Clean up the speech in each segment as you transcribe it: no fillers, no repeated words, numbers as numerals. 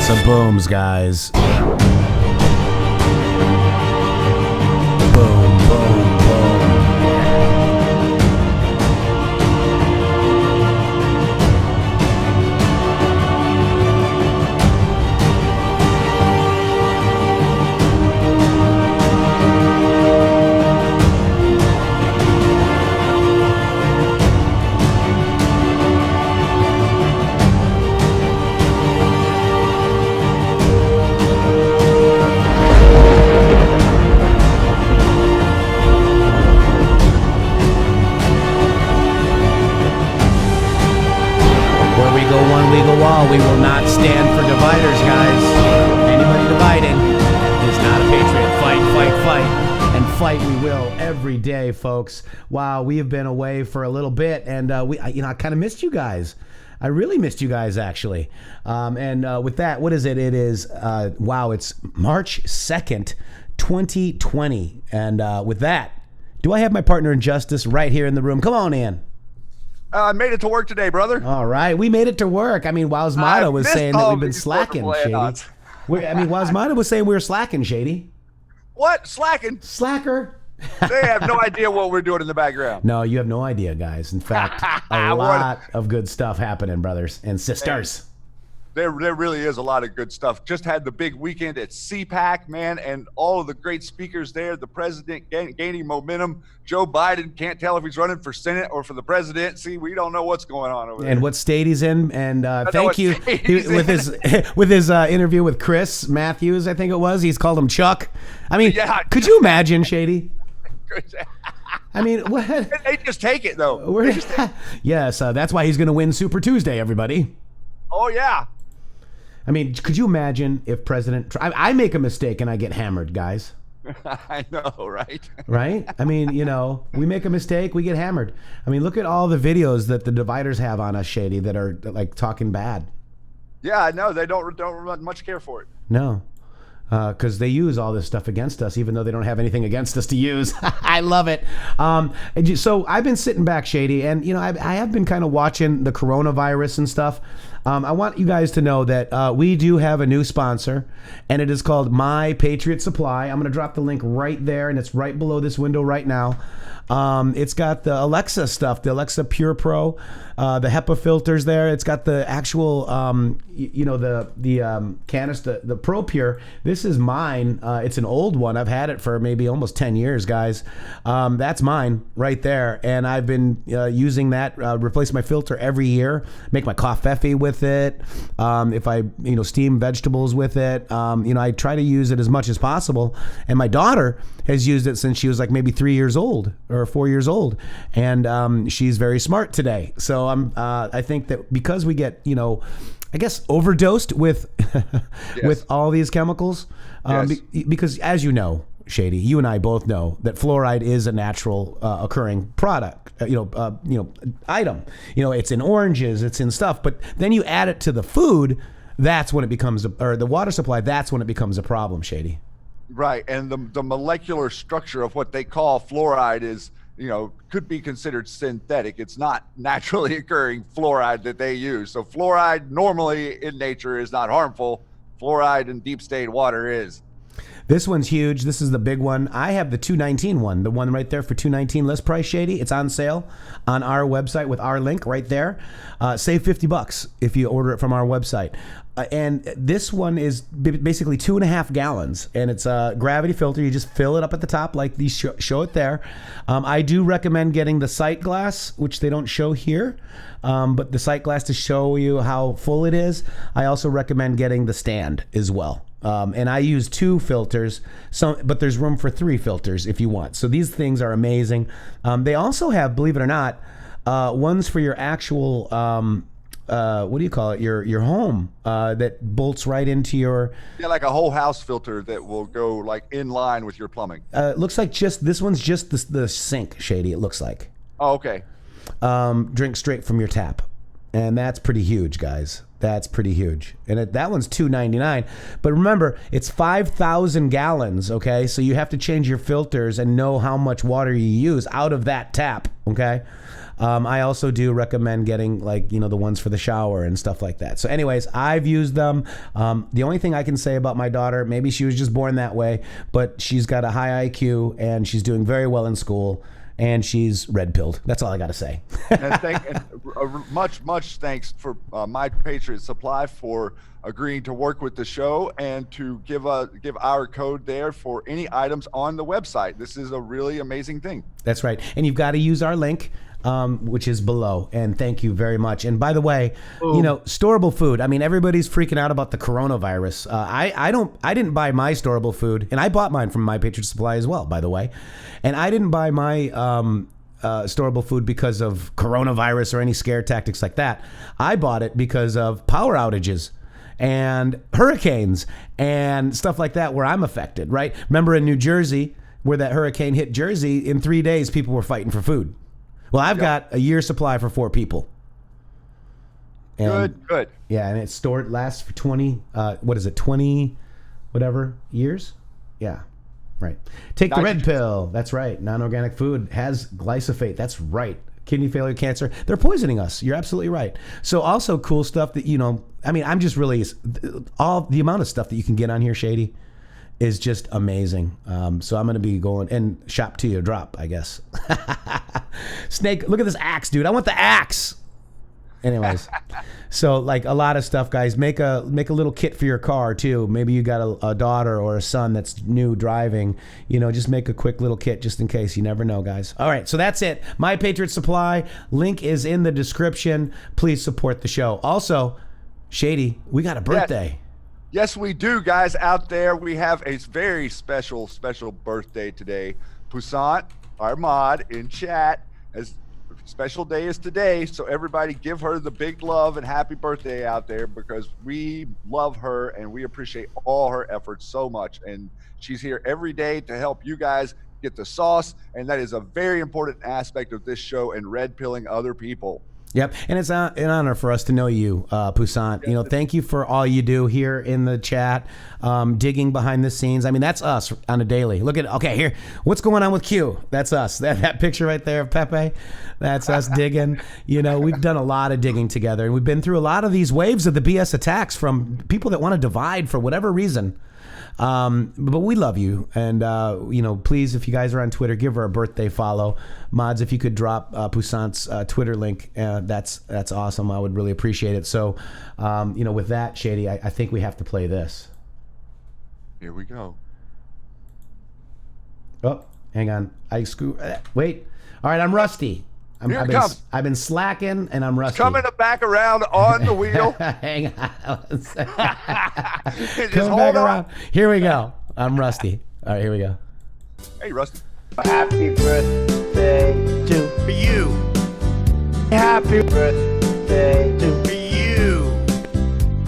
Some booms, guys. Boom, boom, boom. We will not stand for dividers, guys. Anybody dividing is not a patriot. Fight, fight, fight. And fight we will every day, folks. Wow, we have been away for a little bit, and I kind of missed you guys. I really missed you guys, actually. With that, what is it? It is, it's March 2nd, 2020. And with that, do I have my partner in justice right here in the room? Come on in. I made it to work today, brother. All right. We made it to work. I mean, Wowsmata was saying that we've been slacking, Shady. Wowsmata was saying we were slacking, Shady. What? Slacking? Slacker. They have no idea what we're doing in the background. No, you have no idea, guys. In fact, a lot of good stuff happening, brothers and sisters. There really is a lot of good stuff. Just had the big weekend at CPAC, man, and all of the great speakers there. The president gaining momentum. Joe Biden can't tell if he's running for Senate or for the presidency. We don't know what's going on over there. And what state he's in. And thank you with his interview with Chris Matthews, I think it was. He's called him Chuck. I mean, could you imagine, Shady? I mean, what? They just take it though. Yes, that's why he's going to win Super Tuesday, everybody. Oh yeah. I mean, could you imagine if I make a mistake and I get hammered, guys? I know, right? Right? I mean, we make a mistake, we get hammered. I mean, look at all the videos that the dividers have on us, Shady, that are like talking bad. Yeah, I know. They don't much care for it. No. Because they use all this stuff against us, even though they don't have anything against us to use. I love it. So I've been sitting back, Shady, and I have been kind of watching the coronavirus and stuff. I want you guys to know that we do have a new sponsor, and it is called My Patriot Supply. I'm going to drop the link right there, and it's right below this window right now. It's got the Alexa stuff, the Alexa Pure Pro, the HEPA filters there. It's got the actual, the canister, the Pro Pure. This is mine. It's an old one. I've had it for maybe almost 10 years, guys. That's mine right there. And I've been using that, replace my filter every year, make my coffee with it. If I, steam vegetables with it, I try to use it as much as possible. And my daughter has used it since she was like maybe 3 years old or 4 years old. And she's very smart today. So I think that because we get, I guess overdosed with with all these chemicals, because as you know, Shady, you and I both know that fluoride is a natural occurring product, item. It's in oranges, it's in stuff, but then you add it to the food, that's when it becomes, or the water supply, that's when it becomes a problem, Shady. Right, and the molecular structure of what they call fluoride is, could be considered synthetic. It's not naturally occurring fluoride that they use. So fluoride normally in nature is not harmful. Fluoride in deep state water is. This one's huge. This is the big one. I have the $2.19 one, the one right there for $2.19 list price, Shady. It's on sale on our website with our link right there. Save $50 if you order it from our website. And this one is basically 2.5 gallons, and it's a gravity filter. You just fill it up at the top like these show it there. I do recommend getting the sight glass, which they don't show here, but the sight glass to show you how full it is. I also recommend getting the stand as well. And I use 2 filters, but there's room for 3 filters if you want. So these things are amazing. They also have, believe it or not, ones for your actual, what do you call it? Your home that bolts right into your. Yeah, like a whole house filter that will go like in line with your plumbing. It looks like this one's just the sink, Shady. It looks like. Oh, okay. Drink straight from your tap, and that's pretty huge, guys. That's pretty huge. And that one's $2.99. But remember, it's 5,000 gallons, okay? So you have to change your filters and know how much water you use out of that tap. Okay. I also do recommend getting like, the ones for the shower and stuff like that. So anyways, I've used them. The only thing I can say about my daughter, maybe she was just born that way, but she's got a high IQ and she's doing very well in school and she's red pilled. That's all I got to say. And much thanks for My Patriot Supply for agreeing to work with the show and to give our code there for any items on the website. This is a really amazing thing. That's right. And you've got to use our link. Which is below, and thank you very much. And by the way, storable food. I mean, everybody's freaking out about the coronavirus. I didn't buy my storable food, and I bought mine from My Patriot Supply as well, by the way. And I didn't buy my storable food because of coronavirus or any scare tactics like that. I bought it because of power outages and hurricanes and stuff like that, where I'm affected. Right? Remember in New Jersey, where that hurricane hit Jersey, in 3 days, people were fighting for food. Well, I've got a year's supply for 4 people. And, good. Yeah, and it's stored, lasts for 20 whatever years? Yeah, right. Take the red pill. That's right. Non-organic food has glyphosate. That's right. Kidney failure, cancer. They're poisoning us. You're absolutely right. So also cool stuff that, I'm just really, all the amount of stuff that you can get on here, Shady, is just amazing. So I'm going to be going and shop to your drop, I guess. Snake, look at this axe, dude. I want the axe. Anyways, so like a lot of stuff, guys. Make a little kit for your car too. Maybe you got a daughter or a son that's new driving. Just make a quick little kit just in case. You never know, guys. All right, so that's it. My Patriot Supply. Link is in the description. Please support the show. Also, Shady, we got a birthday. Yes, we do, guys out there. We have a very special birthday today. Poussant, our mod in chat, as special day is today. So everybody give her the big love and happy birthday out there, because we love her and we appreciate all her efforts so much. And she's here every day to help you guys get the sauce. And that is a very important aspect of this show and red pilling other people. Yep, and it's an honor for us to know you, Poussant. Thank you for all you do here in the chat, digging behind the scenes. I mean, that's us on a daily. Look at, okay, here, what's going on with Q? That's us. That picture right there of Pepe, that's us digging. We've done a lot of digging together, and we've been through a lot of these waves of the BS attacks from people that want to divide for whatever reason. But we love you, and please, if you guys are on Twitter, give her a birthday follow. Mods, if you could drop Poussant's Twitter link, that's awesome. I would really appreciate it. So with that, Shady, I think we have to play this. Here we go. Oh, hang on, wait. All right, I'm rusty. I've been slacking and I'm rusty. Coming back around on the wheel. Hang on. Coming back around. Here we go. I'm rusty. All right, here we go. Hey, Rusty. Happy birthday to you. Happy birthday to you.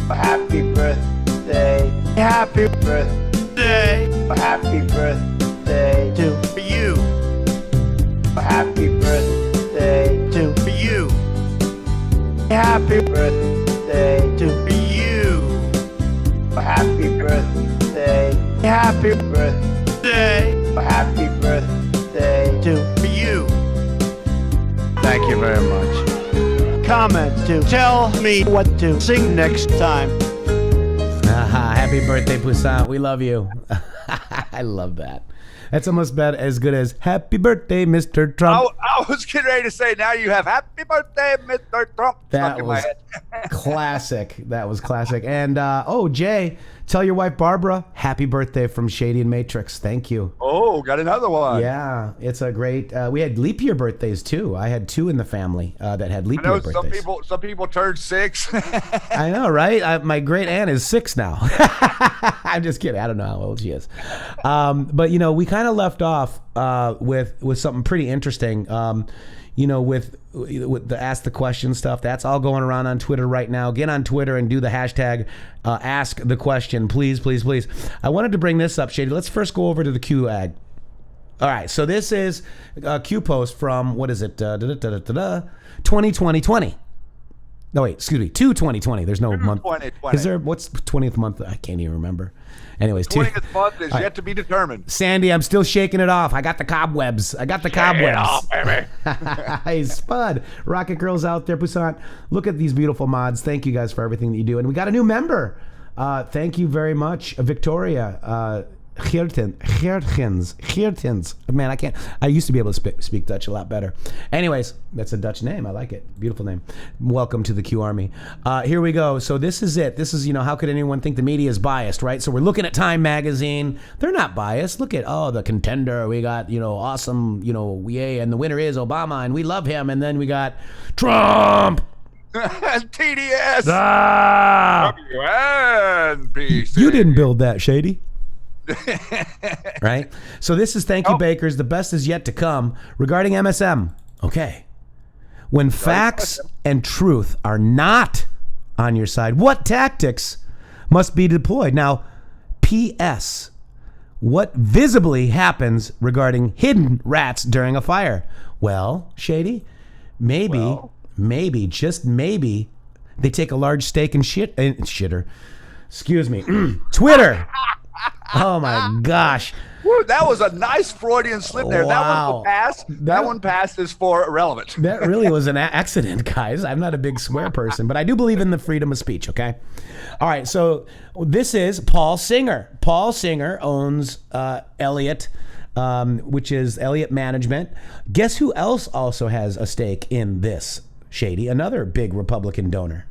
Happy birthday. Happy birthday. Happy birthday to you. Happy birthday to you. Happy birthday to you. Happy birthday. Happy birthday. Happy birthday to you. Thank you very much. Comment to tell me what to sing next time. Happy birthday, Poussant. We love you. I love that. That's almost as good as Happy Birthday, Mr. Trump. I was getting ready to say, now you have Happy Birthday, Mr. Trump. That was classic. That was classic. And, Jay, tell your wife, Barbara, happy birthday from Shady and Matrixxx. Thank you. Oh, got another one. Yeah, it's a great, we had leap year birthdays, too. I had 2 in the family that had leap year birthdays. Some people turned 6. I know, right? My great aunt is 6 now. I'm just kidding. I don't know how old she is. But, we kind of left off with something pretty interesting. With the ask the question stuff, that's all going around on Twitter right now. Get on Twitter and do the hashtag ask the question, please, please, please. I wanted to bring this up, Shady. Let's first go over to the Q ag. All right, so this is a Q post from, what is it, 2020. No, wait, excuse me, to 2020. There's no month. 2020. Is there, what's 20th month? I can't even remember. Anyways, 20th month is yet to be determined. Sandy, I'm still shaking it off. I got the cobwebs. Baby. Hey, Spud. Rocket Girls out there, Poussaint. Look at these beautiful mods. Thank you guys for everything that you do. And we got a new member. Thank you very much, Victoria. Geertens. Man, I used to be able to speak Dutch a lot better. Anyways, that's a Dutch name. I like it. Beautiful name. Welcome to the Q Army. Here we go. So this is it. This is, how could anyone think the media is biased, right? So we're looking at Time Magazine. They're not biased. Look at, the contender. We got, awesome, Weee're, and the winner is Obama, and we love him. And then we got Trump. TDS. WNPC. You didn't build that, Shady. Right? So this is Thank You Bakers. The best is yet to come regarding MSM. Okay. When facts and truth are not on your side, what tactics must be deployed? Now, P.S. What visibly happens regarding hidden rats during a fire? Well, Shady, maybe, just maybe, they take a large stake in shitter. Excuse me. Twitter. Oh my gosh. Woo, that was a nice Freudian slip there. Wow. That one will pass. That one passed is for irrelevant. That really was an accident, guys. I'm not a big swear person, but I do believe in the freedom of speech, okay? All right, so this is Paul Singer. Paul Singer owns Elliott, which is Elliott Management. Guess who else also has a stake in this, Shady? Another big Republican donor.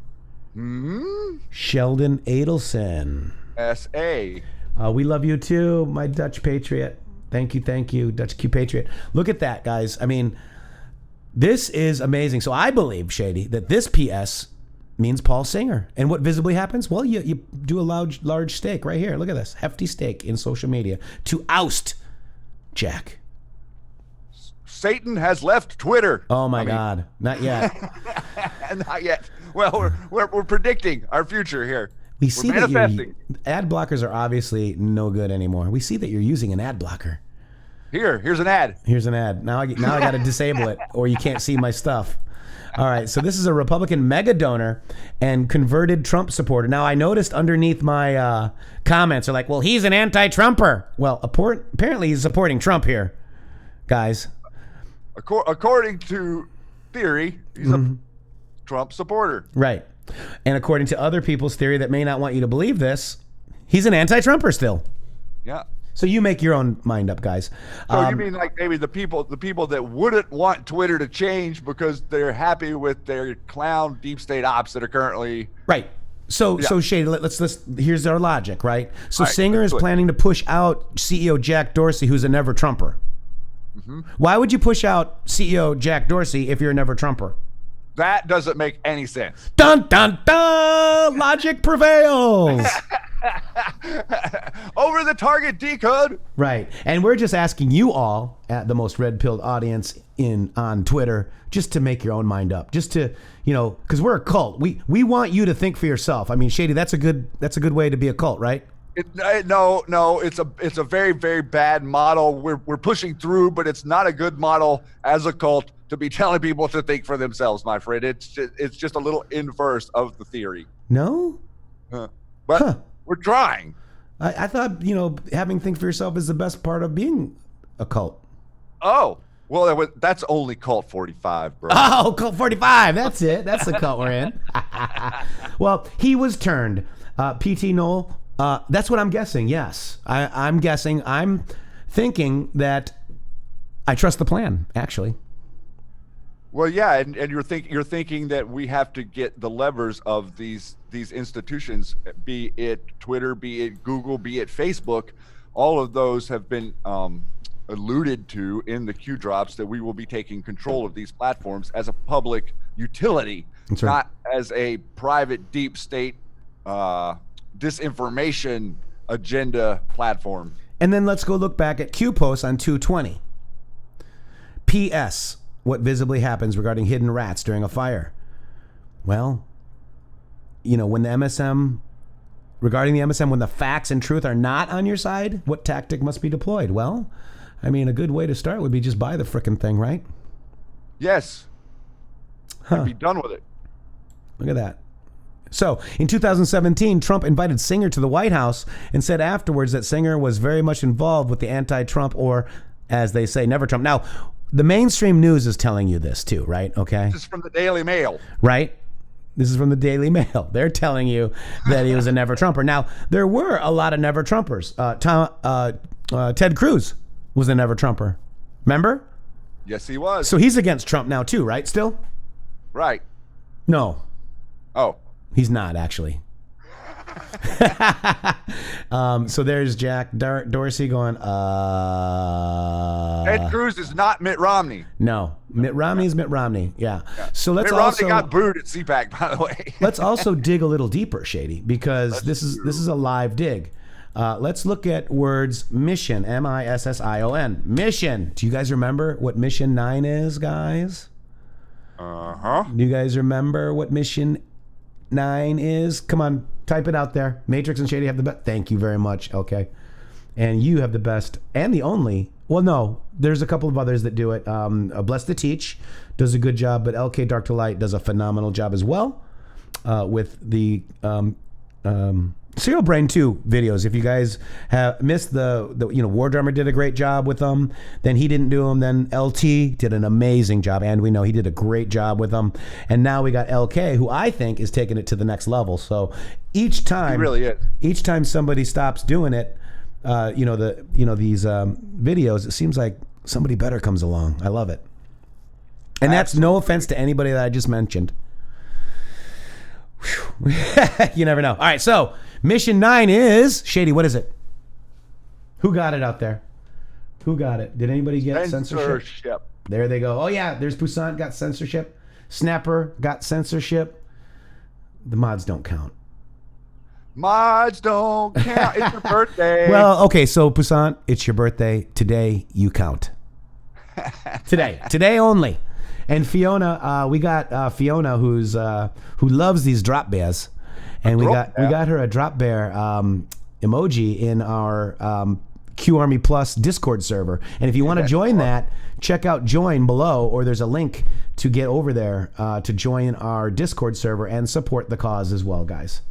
Sheldon Adelson. S.A. We love you too, my Dutch patriot. Thank you, Dutch Q patriot. Look at that, guys. I mean, this is amazing. So I believe, Shady, that this PS means Paul Singer. And what visibly happens? Well, you do a large stake right here. Look at this. Hefty stake in social media to oust Jack. Satan has left Twitter. Oh my God. Not yet. Not yet. Well, we're predicting our future here. We see that ad blockers are obviously no good anymore. We see that you're using an ad blocker. Here's an ad. Here's an ad. Now I got to disable it, or you can't see my stuff. All right. So this is a Republican mega donor and converted Trump supporter. Now I noticed underneath my comments are like, well, he's an anti-Trumper. Well, apparently he's supporting Trump here, guys. According to theory, he's a Trump supporter. Right. And according to other people's theory that may not want you to believe this, he's an anti-Trumper still. Yeah. So you make your own mind up, guys. So you mean like maybe the people that wouldn't want Twitter to change because they're happy with their clown deep state ops that are currently right. So Shady, let's here's our logic, right? So right, Singer is planning to push out CEO Jack Dorsey, who's a never Trumper. Why would you push out CEO Jack Dorsey if you're a never Trumper? That doesn't make any sense. Dun, dun, dun! Logic prevails. Over the target decode. Right. And we're just asking you all at the most red-pilled audience on Twitter just to make your own mind up. Just to, because we're a cult. We want you to think for yourself. I mean, Shady, that's a good way to be a cult, right? No, it's a very, very bad model. We're pushing through, but it's not a good model as a cult to be telling people to think for themselves, my friend. It's just a little inverse of the theory. No? But we're trying. I thought, having think for yourself is the best part of being a cult. Oh, well, that's only Cult 45, bro. Oh, Cult 45. That's it. That's the cult we're in. Well, he was turned. PT Noel, that's what I'm guessing, yes. I'm guessing. I'm thinking that I trust the plan, actually. Well, yeah, and you're thinking that we have to get the levers of these institutions, be it Twitter, be it Google, be it Facebook. All of those have been alluded to in the Q drops that we will be taking control of these platforms as a public utility, That's right. not as a private deep state disinformation agenda platform. And then let's go look back at Q posts on 220. P.S. What visibly happens regarding hidden rats during a fire? Well, when the MSM, regarding the MSM, when the facts and truth are not on your side, what tactic must be deployed? Well, I mean, a good way to start would be just buy the frickin' thing, right? Yes. And be done with it. Look at that. So, in 2017, Trump invited Singer to the White House and said afterwards that Singer was very much involved with the anti-Trump, or as they say, never Trump. Now, the mainstream news is telling you this too, right? Okay. This is from the Daily Mail. Right? This is from the Daily Mail. They're telling you that he was a never Trumper. Now, there were a lot of never Trumpers. Ted Cruz was a never Trumper. Remember? Yes, he was. So he's against Trump now too, right? Still? Right. No. Oh. He's not, actually. So there's Jack Dorsey going, Ted Cruz is not Mitt Romney. No. Mitt Romney's Mitt Romney. Yeah. So let's Mitt also... Romney got booed at CPAC, by the way. Let's also dig a little deeper, Shady, because this is a live dig. Let's look at words mission, M-I-S-S-I-O-N. Mission. Do you guys remember what Mission 9 is, guys? Uh-huh. Do you guys remember what Mission 9 is? Come on, type it out there. Matrixxx and Shady have the best. Thank you very much. Okay. And you have the best and the only. Well, no, there's a couple of others that do it. Blessed to Teach does a good job, but LK Dark to Light does a phenomenal job as well with the Serial Brain 2 videos. If you guys have missed the War Drummer did a great job with them, then he didn't do them, then LT did an amazing job, and we know he did a great job with them, and now we got LK, who I think is taking it to the next level. So each time, He really is. each time somebody stops doing it, these videos, it seems like somebody better comes along. I love it, and that's no offense to anybody that I just mentioned. You never know. All right, so Mission 9 is Shady. What is it? Who got it out there? Who got it? Did anybody get censorship? There they go. Oh yeah, there's Poussant got censorship. Snapper got censorship. The mods don't count. Mods don't count. It's your birthday. Well, okay, so Poussant, it's your birthday. Today you count. Today only. And Fiona, we got Fiona, who loves these drop bears, and we got her a drop bear emoji in our Q Army Plus Discord server. And if you want to join that, check out join below, or there's a link to get over there to join our Discord server and support the cause as well, guys.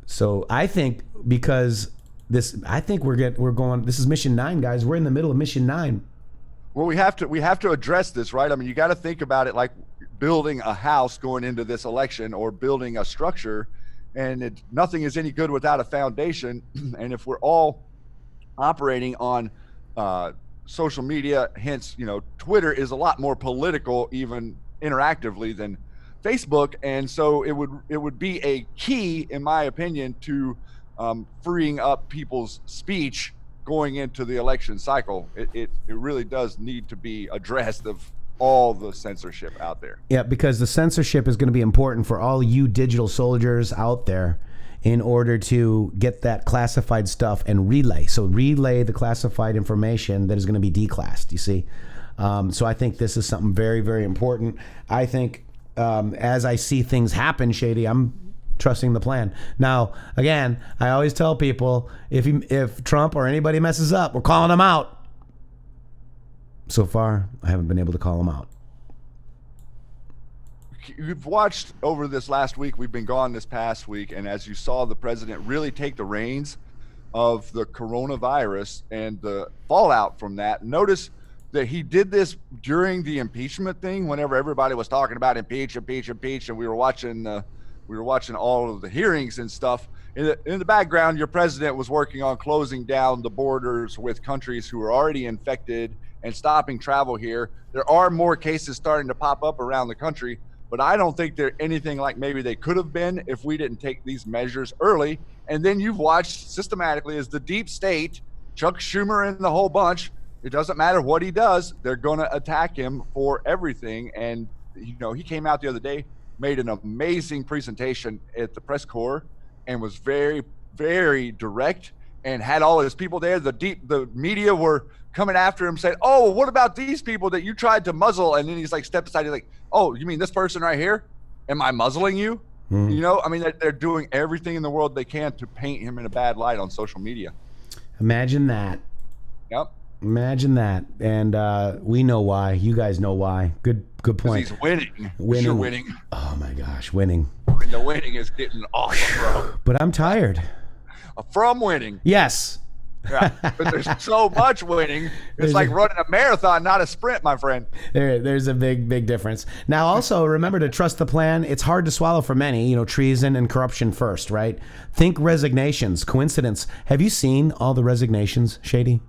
So I think because we're going. This is Mission 9, guys. We're in the middle of Mission 9. Well, we have to address this, right? I mean, you got to think about it like building a house going into this election, or building a structure, and nothing is any good without a foundation. And if we're all operating on social media, hence, Twitter is a lot more political, even interactively, than Facebook, and so it would be a key, in my opinion, to freeing up people's speech going into the election cycle. It really does need to be addressed, of all the censorship out there. Yeah, because the censorship is going to be important for all you digital soldiers out there in order to get that classified stuff and relay. So relay the classified information that is going to be declassed, you see. So I think this is something very, very important. I think as I see things happen, Shady, I'm trusting the plan. Now, again, I always tell people, if Trump or anybody messes up, we're calling them out. So far, I haven't been able to call them out. You've watched over this last week, we've been gone this past week, and as you saw the president really take the reins of the coronavirus and the fallout from that, notice that he did this during the impeachment thing, whenever everybody was talking about impeach, and we were watching all of the hearings and stuff. In the background, your president was working on closing down the borders with countries who are already infected and stopping travel here. There are more cases starting to pop up around the country, but I don't think they're anything like maybe they could have been if we didn't take these measures early. And then you've watched systematically as the deep state, Chuck Schumer and the whole bunch, it doesn't matter what he does, they're going to attack him for everything. And, he came out the other day, made an amazing presentation at the press corps, and was very, very direct, and had all his people there. The media were coming after him, saying, "Oh, what about these people that you tried to muzzle?" And then he's like, stepped aside. He's like, "Oh, you mean this person right here? Am I muzzling you?" I mean, they're doing everything in the world they can to paint him in a bad light on social media. Imagine that. Yep. Imagine that. And we know why. You guys know why. Good point. He's winning. You're winning. Oh my gosh, winning. And the winning is getting awesome, bro. But I'm tired. From winning. Yes. Yeah, but there's so much winning. It's like running a marathon, not a sprint, my friend. There's a big difference. Now, also remember to trust the plan. It's hard to swallow for many. Treason and corruption first, right? Think resignations. Coincidence. Have you seen all the resignations, Shady?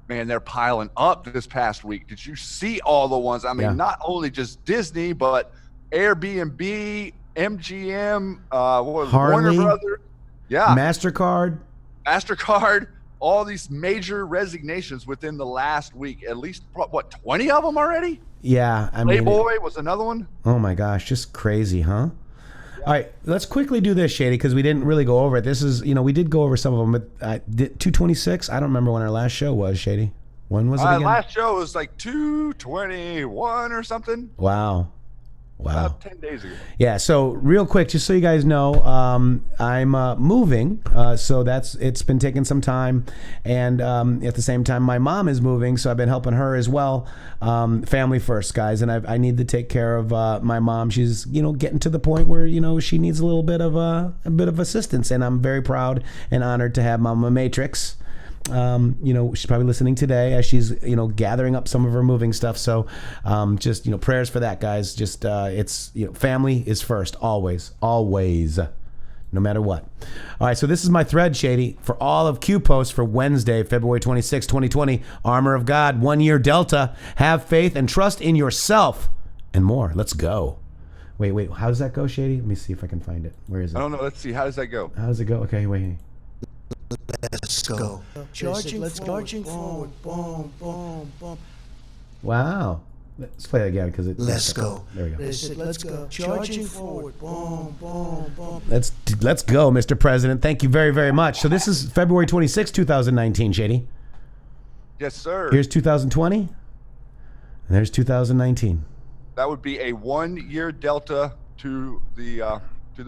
Man, they're piling up this past week. Did you see all the ones? I mean, not only just Disney, but Airbnb, MGM, Warner Brothers, MasterCard, all these major resignations within the last week. At least, 20 of them already? Yeah. Playboy was another one. Oh, my gosh. Just crazy, huh? Yeah. All right. Let's quickly do this, Shady, because we didn't really go over it. This is, we did go over some of them, but 226, I don't remember when our last show was, Shady. When was it again? Last show was like 221 or something. Wow. About 10 days ago. Yeah, so real quick, just so you guys know, I'm moving, so it's been taking some time, and at the same time, my mom is moving, so I've been helping her as well. Family first, guys, and I need to take care of my mom. She's getting to the point where she needs a little bit of assistance, and I'm very proud and honored to have Mama Matrixxx. She's probably listening today as she's, gathering up some of her moving stuff. So, just, prayers for that, guys. Just, it's, family is first, always, no matter what. All right. So this is my thread, Shady, for all of Q posts for Wednesday, February 26, 2020, Armor of God, 1 year Delta, have faith and trust in yourself and more. Let's go. Wait, how does that go, Shady? Let me see if I can find it. Where is it? I don't know. Let's see. How does that go? How does it go? Okay, wait. Let's go. Charging forward. Boom, boom, boom. Wow. Let's play that again because it. Let's go. There we go. They said, let's go. Charging forward. Boom, boom, boom. Let's go, Mr. President. Thank you very, very much. So this is February 26, 2019, Shady. Yes, sir. Here's 2020. And there's 2019. That would be a 1 year Delta to the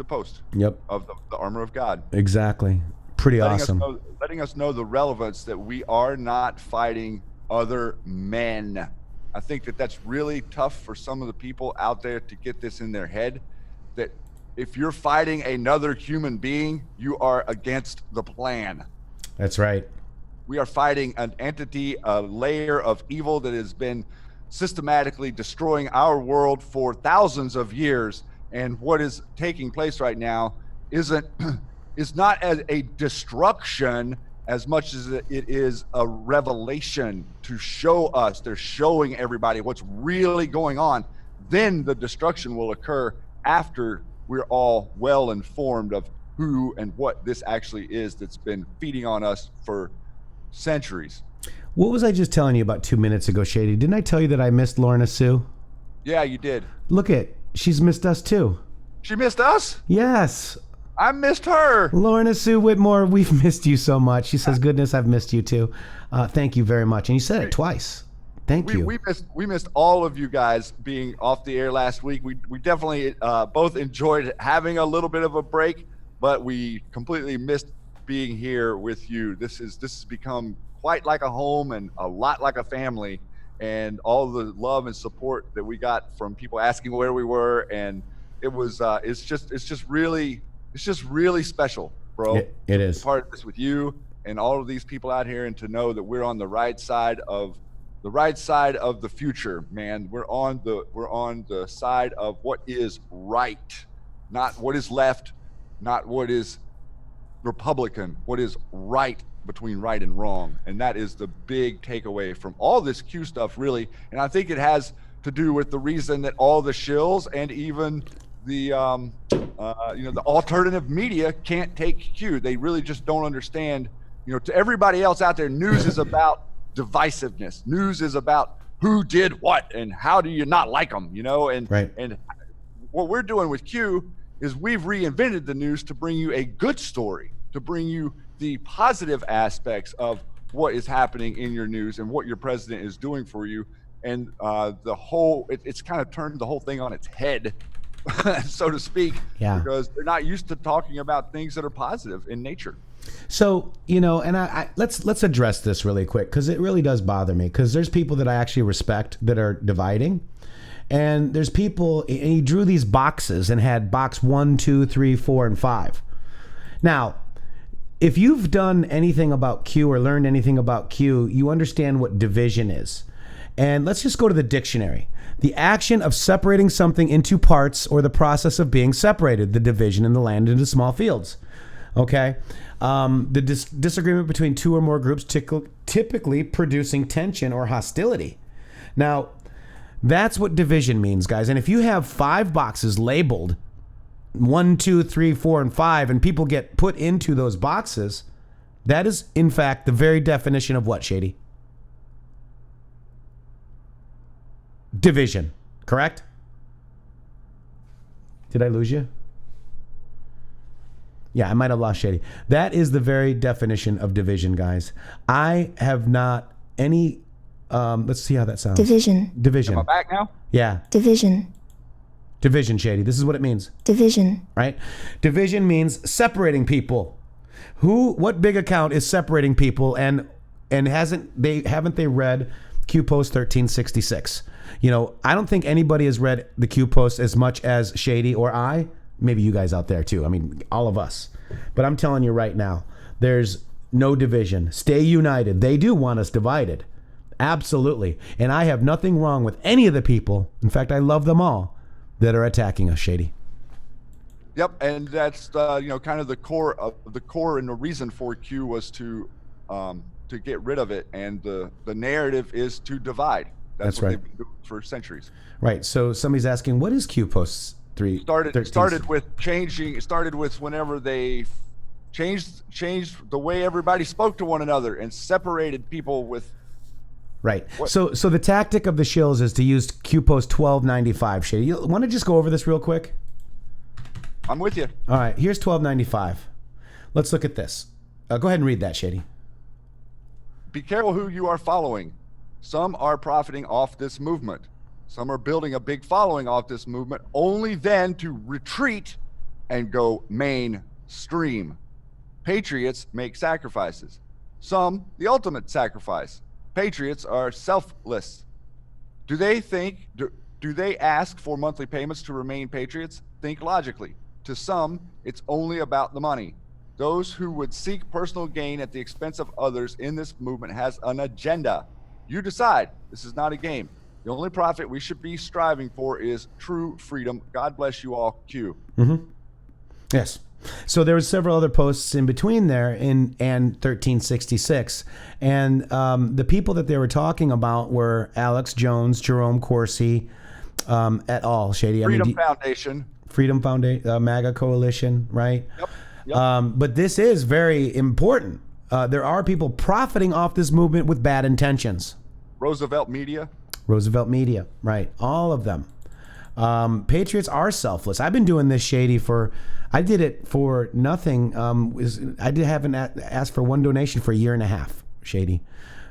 post. Yep. Of the Armor of God. Exactly. Pretty awesome. Letting us know the relevance that we are not fighting other men. I think that's really tough for some of the people out there to get this in their head, that if you're fighting another human being, you are against the plan. That's right. We are fighting an entity, a layer of evil that has been systematically destroying our world for thousands of years. And what is taking place right now is not as a destruction as much as it is a revelation to show us. They're showing everybody what's really going on. Then the destruction will occur after we're all well informed of who and what this actually is that's been feeding on us for centuries. What was I just telling you about 2 minutes ago, Shady? Didn't I tell you that I missed Lorna Sue? Yeah, you did. Look she's missed us too. She missed us? Yes. I missed her. Lorna Sue Whitmore, we've missed you so much. She says, goodness, I've missed you too. Thank you very much. And you said it twice. Thank you. We missed all of you guys being off the air last week. We definitely both enjoyed having a little bit of a break, but we completely missed being here with you. This has become quite like a home and a lot like a family, and all the love and support that we got from people asking where we were, and it's just really special, bro. It is. Part of this with you and all of these people out here, and to know that we're on the right side of the future, man. We're on the side of what is right, not what is left, not what is Republican, what is right between right and wrong. And that is the big takeaway from all this Q stuff, really. And I think it has to do with the reason that all the shills and even the the alternative media can't take Q. They really just don't understand. To everybody else out there, news is about divisiveness. News is about who did what and how do you not like them, and right. And what we're doing with Q is we've reinvented the news to bring you a good story, to bring you the positive aspects of what is happening in your news and what your president is doing for you. And it's kind of turned the whole thing on its head, so to speak, because they're not used to talking about things that are positive in nature. So, and I let's address this really quick, because it really does bother me, because there's people that I actually respect that are dividing. And there's people, and he drew these boxes and had box 1, 2, 3, 4, and 5. Now, if you've done anything about Q or learned anything about Q, you understand what division is. And let's just go to the dictionary. The action of separating something into parts or the process of being separated, the division in the land into small fields. Okay? The disagreement between two or more groups typically producing tension or hostility. Now, that's what division means, guys. And if you have 5 boxes labeled 1, 2, 3, 4, and 5, and people get put into those boxes, that is, in fact, the very definition of what, Shady? Division, correct? Did I lose you? Yeah, I might have lost Shady. That is the very definition of division, guys. I have not any... let's see how that sounds. Division. Division. Am I back now? Yeah. Division. Division, Shady. This is what it means. Division. Right? Division means separating people. What big account is separating people and haven't they read Q Post 1366? You know, I don't think anybody has read the Q Post as much as Shady or I. Maybe you guys out there too. I mean, all of us. But I'm telling you right now, there's no division. Stay united. They do want us divided. Absolutely. And I have nothing wrong with any of the people. In fact, I love them all that are attacking us, Shady. Yep, and that's kind of the core and the reason for Q was to get rid of it, and the narrative is to divide. That's what right. they've been doing for centuries. Right. So somebody's asking, what is Q Post 3? Started with whenever they changed the way everybody spoke to one another and separated people with. Right. So the tactic of the shills is to use Q Post 1295. Shady, you want to just go over this real quick? I'm with you. All right. Here's 1295. Let's look at this. Go ahead and read that, Shady. Be careful who you are following. Some are profiting off this movement. Some are building a big following off this movement, only then to retreat and go mainstream. Patriots make sacrifices. Some, the ultimate sacrifice. Patriots are selfless. Do they ask for monthly payments to remain patriots? Think logically. To some, it's only about the money. Those who would seek personal gain at the expense of others in this movement has an agenda. You decide. This is not a game. The only profit we should be striving for is true freedom. God bless you all, Q. Mm-hmm. Yes. So there was several other posts in between there and 1366. And the people that they were talking about were Alex Jones, Jerome Corsi, et al. Shady. Freedom Foundation, MAGA Coalition, right? Yep. But this is very important. There are people profiting off this movement with bad intentions. Roosevelt Media, right. All of them. Patriots are selfless. I've been doing this, Shady, I did it for nothing. Haven't asked for one donation for a year and a half, Shady.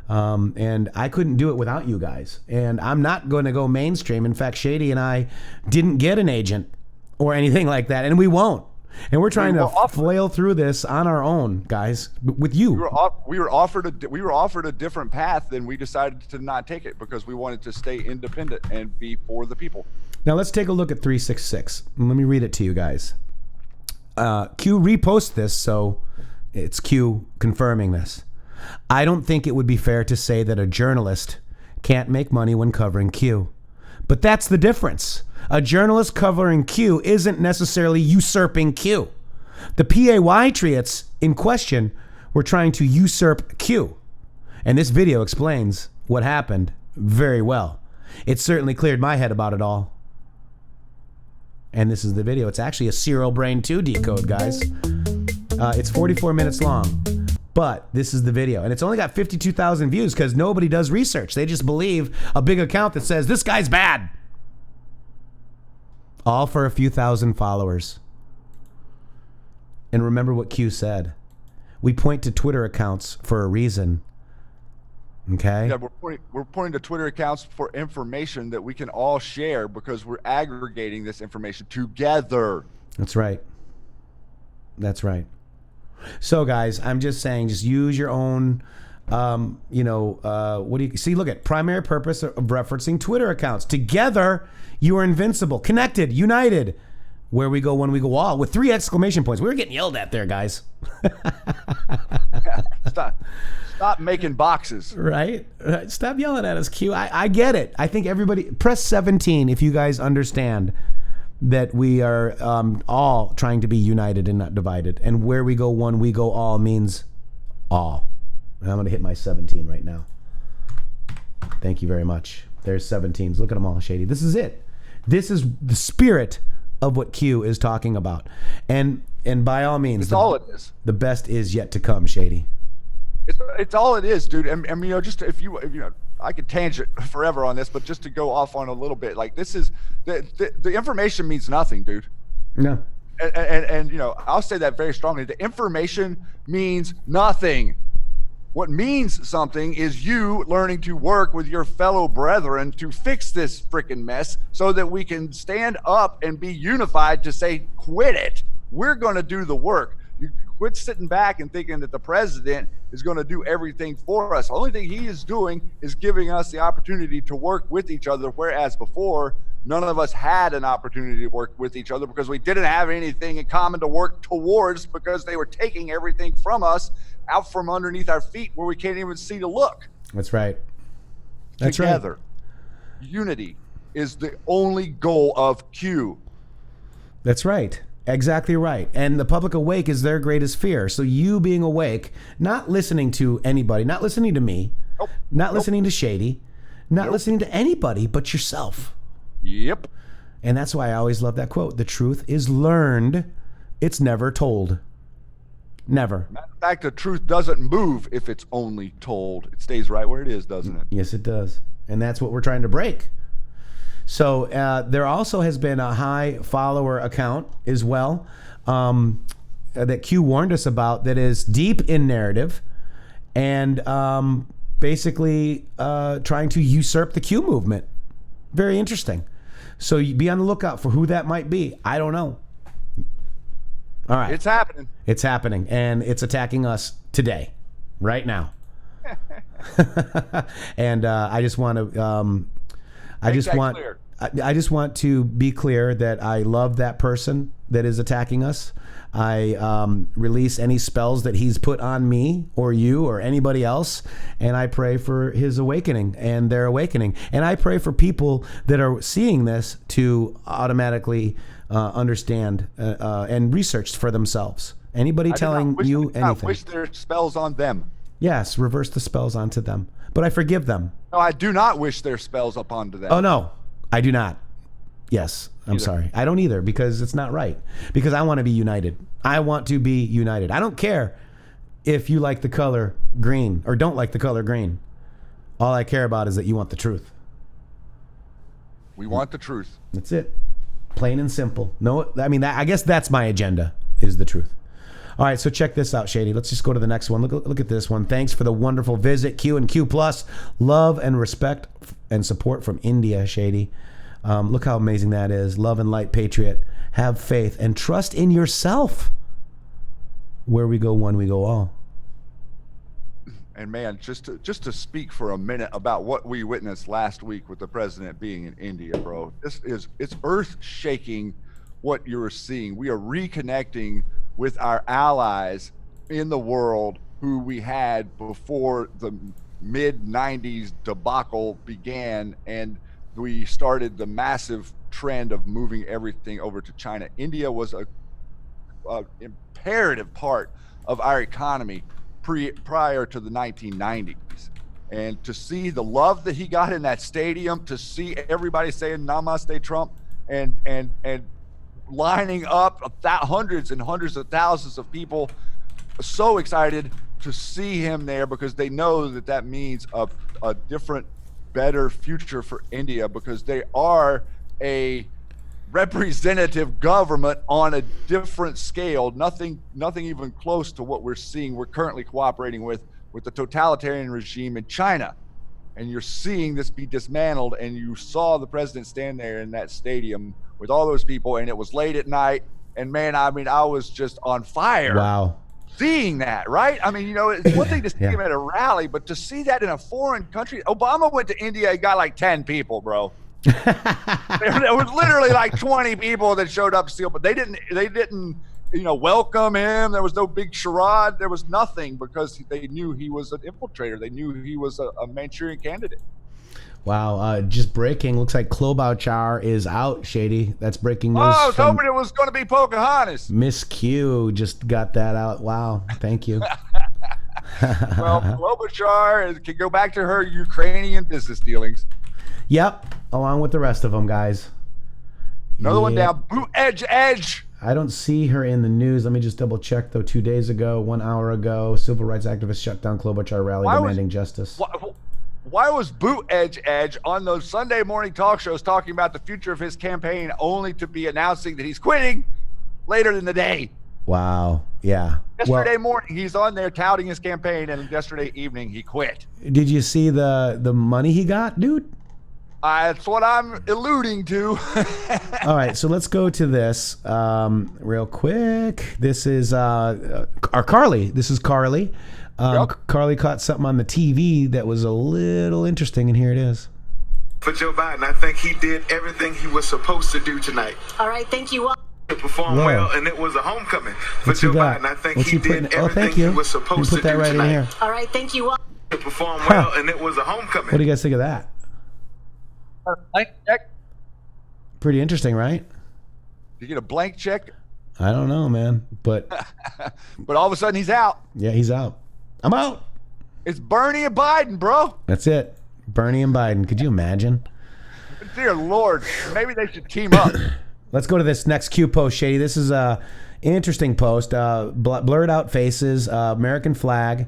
And I couldn't do it without you guys. And I'm not going to go mainstream. In fact, Shady and I didn't get an agent or anything like that, and we won't. And we're trying to flail through this on our own, guys, with you. We were offered a different path, and we decided to not take it because we wanted to stay independent and be for the people. Now let's take a look at 366. Let me read it to you guys. Q repost this, so it's Q confirming this. I don't think it would be fair to say that a journalist can't make money when covering Q. But that's the difference. A journalist covering Q isn't necessarily usurping Q. The Patriots in question were trying to usurp Q. And this video explains what happened very well. It certainly cleared my head about it all. And this is the video. It's actually a Serial Brain 2 decode, guys. It's 44 minutes long. But this is the video. And it's only got 52,000 views because nobody does research. They just believe a big account that says, this guy's bad. All for a few thousand followers. And remember what Q said. We point to Twitter accounts for a reason. Okay? Yeah, we're pointing to Twitter accounts for information that we can all share because we're aggregating this information together. That's right. That's right. So, guys, I'm just saying, just use your own What do you see? Look at primary purpose of referencing Twitter accounts. Together, you are invincible, connected, united. Where we go, when we go all, with 3 exclamation points. We were getting yelled at there, guys. Stop making boxes. Right? Stop yelling at us, Q. I get it. I think everybody, press 17 if you guys understand that we are all trying to be united and not divided. And where we go one, we go all means all. And I'm going to hit my 17 right now. Thank you very much. There's 17s. Look at them all, Shady. This is it. This is the spirit of what Q is talking about. And by all means, all it is. The best is yet to come, Shady. It's all it is, dude. And just if you I could tangent forever on this, but just to go off on a little bit, like this is the information means nothing, dude. No. And I'll say that very strongly. The information means nothing. What means something is you learning to work with your fellow brethren to fix this freaking mess so that we can stand up and be unified to say, quit it. We're going to do the work. You quit sitting back and thinking that the president is going to do everything for us. The only thing he is doing is giving us the opportunity to work with each other, whereas before, none of us had an opportunity to work with each other because we didn't have anything in common to work towards because they were taking everything from us out from underneath our feet where we can't even see to look. That's right. That's Together, right. Unity is the only goal of Q. That's right. Exactly right. And the public awake is their greatest fear. So you being awake, not listening to anybody, not listening to me, not listening to Shady, not listening to anybody but yourself. Yep. And that's why I always love that quote. The truth is learned. It's never told. Never. Matter of fact, the truth doesn't move if it's only told. It stays right where it is, doesn't it? Yes, it does. And that's what we're trying to break. So there also has been a high follower account as well that Q warned us about that is deep in narrative and basically trying to usurp the Q movement. Very interesting. So you be on the lookout for who that might be. I don't know. All right. It's happening. It's happening, and it's attacking us today, right now. And I just want to, I just want to be clear that I love that person that is attacking us. I release any spells that he's put on me or you or anybody else, and I pray for his awakening and their awakening. And I pray for people that are seeing this to automatically understand and research for themselves. Anybody telling you anything. I wish their spells on them. Yes, reverse the spells onto them. But I forgive them. No, I do not wish their spells upon to them. Oh, no, I do not. Yes, I'm sorry. I don't either because it's not right. Because I want to be united. I want to be united. I don't care if you like the color green or don't like the color green. All I care about is that you want the truth. We want the truth. That's it. Plain and simple. No, I mean, I guess that's my agenda, is the truth. All right, so check this out, Shady. Let's just go to the next one. Look at this one. Thanks for the wonderful visit, Q and Q+. Love and respect and support from India, Shady. Look how amazing that is. Love and light, Patriot. Have faith and trust in yourself. Where we go one, we go all. And man, just to speak for a minute about what we witnessed last week with the president being in India, bro. It's earth-shaking what you're seeing. We are reconnecting with our allies in the world who we had before the mid-90s debacle began, and we started the massive trend of moving everything over to China. India was a imperative part of our economy prior to the 1990s. And to see the love that he got in that stadium, to see everybody saying Namaste Trump and lining up hundreds and hundreds of thousands of people so excited to see him there because they know that means a different, better future for India because they are a representative government on a different scale, nothing even close to what we're seeing. We're currently cooperating with the totalitarian regime in China. And you're seeing this be dismantled, and you saw the president stand there in that stadium with all those people, and it was late at night. And man, I mean, I was just on fire. Wow. seeing that, right? I mean, it's one thing to see Yeah. him at a rally, but to see that in a foreign country. Obama went to India, he got like 10 people, bro. There was literally like 20 people that showed up to see him, but they didn't, welcome him. There was no big charade. There was nothing because they knew he was an infiltrator. They knew he was a Manchurian candidate. Wow, just breaking. Looks like Klobuchar is out, Shady. That's breaking news. I was hoping it was going to be Pocahontas. Miss Q just got that out. Wow, thank you. Well, Klobuchar can go back to her Ukrainian business dealings. Yep, along with the rest of them, guys. Another one down. Boot edge. I don't see her in the news. Let me just double check, though. 2 days ago, 1 hour ago, civil rights activists shut down Klobuchar rally demanding justice. Why was Boot Edge on those Sunday morning talk shows talking about the future of his campaign only to be announcing that he's quitting later in the day? Wow. Yeah. Yesterday morning, he's on there touting his campaign, and yesterday evening, he quit. Did you see the money he got, dude? That's what I'm alluding to. All right, so let's go to this real quick. This is our Carly. This is Carly. Yep. Carly caught something on the TV that was a little interesting, and here it is. For Joe Biden, I think he did everything he was supposed to do tonight. All right, thank you all. To perform well, and it was a homecoming for What's Joe he got? Biden. I think What's he he putting? did Oh, everything thank you. he was supposed Put to that do right tonight. in here. All right, thank you all. To perform well, and it was a homecoming. What do you guys think of that? Blank check. Pretty interesting, right? You get a blank check, I don't know, man, but but all of a sudden he's out. yeah, he's out. I'm out. It's Bernie and Biden, bro. That's it. Bernie and Biden. Could you imagine? Dear Lord, maybe they should team up. Let's go to this next Q post, Shady. This is a interesting post. Blurred out faces, American flag,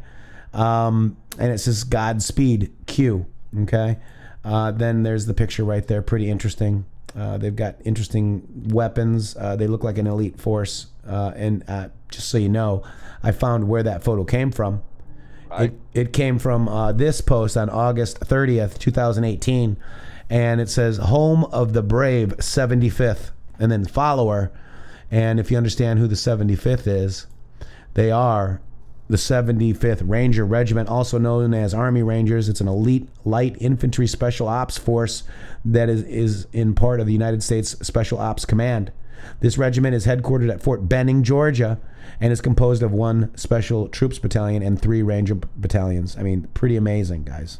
and it says Godspeed Q. Okay. Then there's the picture right there. Pretty interesting. They've got interesting weapons. They look like an elite force. And just so you know, I found where that photo came from. Right. It came from this post on August 30th, 2018. And it says, Home of the Brave 75th. And then follower. And if you understand who the 75th is, they are the 75th Ranger Regiment, also known as Army Rangers. It's an elite light infantry special ops force that is in part of the United States Special Ops Command. This regiment is headquartered at Fort Benning, Georgia, and is composed of 1 Special Troops Battalion and 3 Ranger Battalions. I mean, pretty amazing, guys.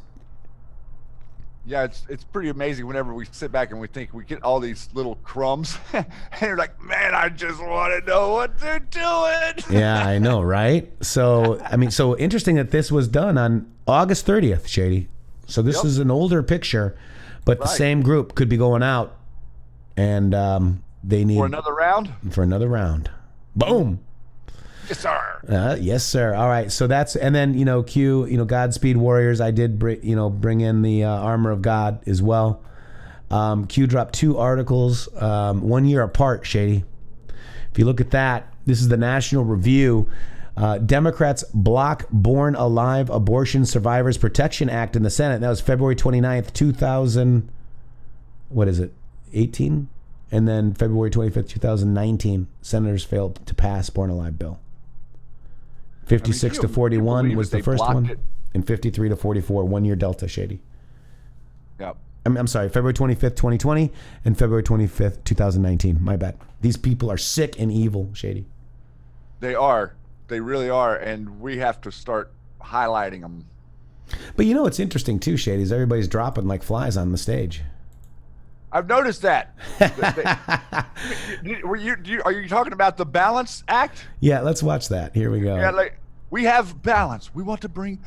Yeah, it's pretty amazing whenever we sit back and we think we get all these little crumbs, and you're like, man, I just want to know what they're doing. Yeah, I know, right? So, I mean, so interesting that this was done on August 30th, Shady. So this is an older picture, but the same group could be going out, and they need For another round? For another round. Boom. Yes, sir. Yes, sir. All right. So that's, and then, Q, Godspeed Warriors. I did, bring in the armor of God as well. Q dropped 2 articles, 1 year apart, Shady. If you look at that, this is the National Review. Democrats block Born Alive Abortion Survivors Protection Act in the Senate. That was February 29th, 2000. What is it? 18? And then February 25th, 2019, senators failed to pass Born Alive bill. 56 to 41 was the first one, and 53 to 44, 1 year delta, Shady. Yep. I'm sorry, February 25th, 2020, and February 25th, 2019. My bad. These people are sick and evil, Shady. They are. They really are, and we have to start highlighting them. But it's interesting too, Shady, is everybody's dropping like flies on the stage. I've noticed that. Are you talking about the Balance Act? Yeah, let's watch that. Here we go. Yeah, like we have balance. We want to bring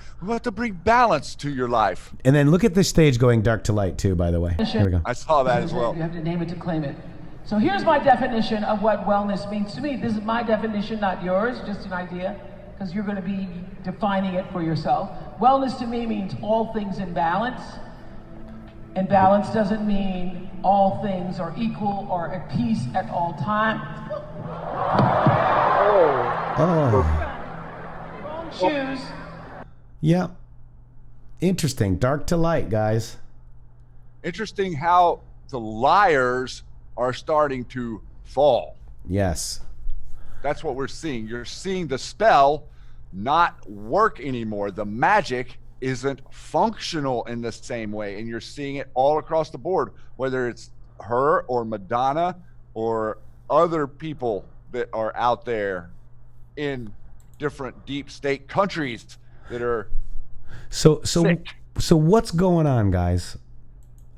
balance to your life. And then look at the stage going dark to light too, by the way. Here we go. I saw that as well. You have to name it to claim it. So here's my definition of what wellness means to me. This is my definition, not yours, just an idea, because you're going to be defining it for yourself. Wellness to me means all things in balance. And balance doesn't mean all things are equal or at peace at all times. Wrong shoes. Yeah. Interesting. Dark to light, guys. Interesting how the liars are starting to fall. Yes. That's what we're seeing. You're seeing the spell not work anymore. The magic isn't functional in the same way, and you're seeing it all across the board, whether it's her or Madonna or other people that are out there in different deep state countries that are So sick. what's going on, guys?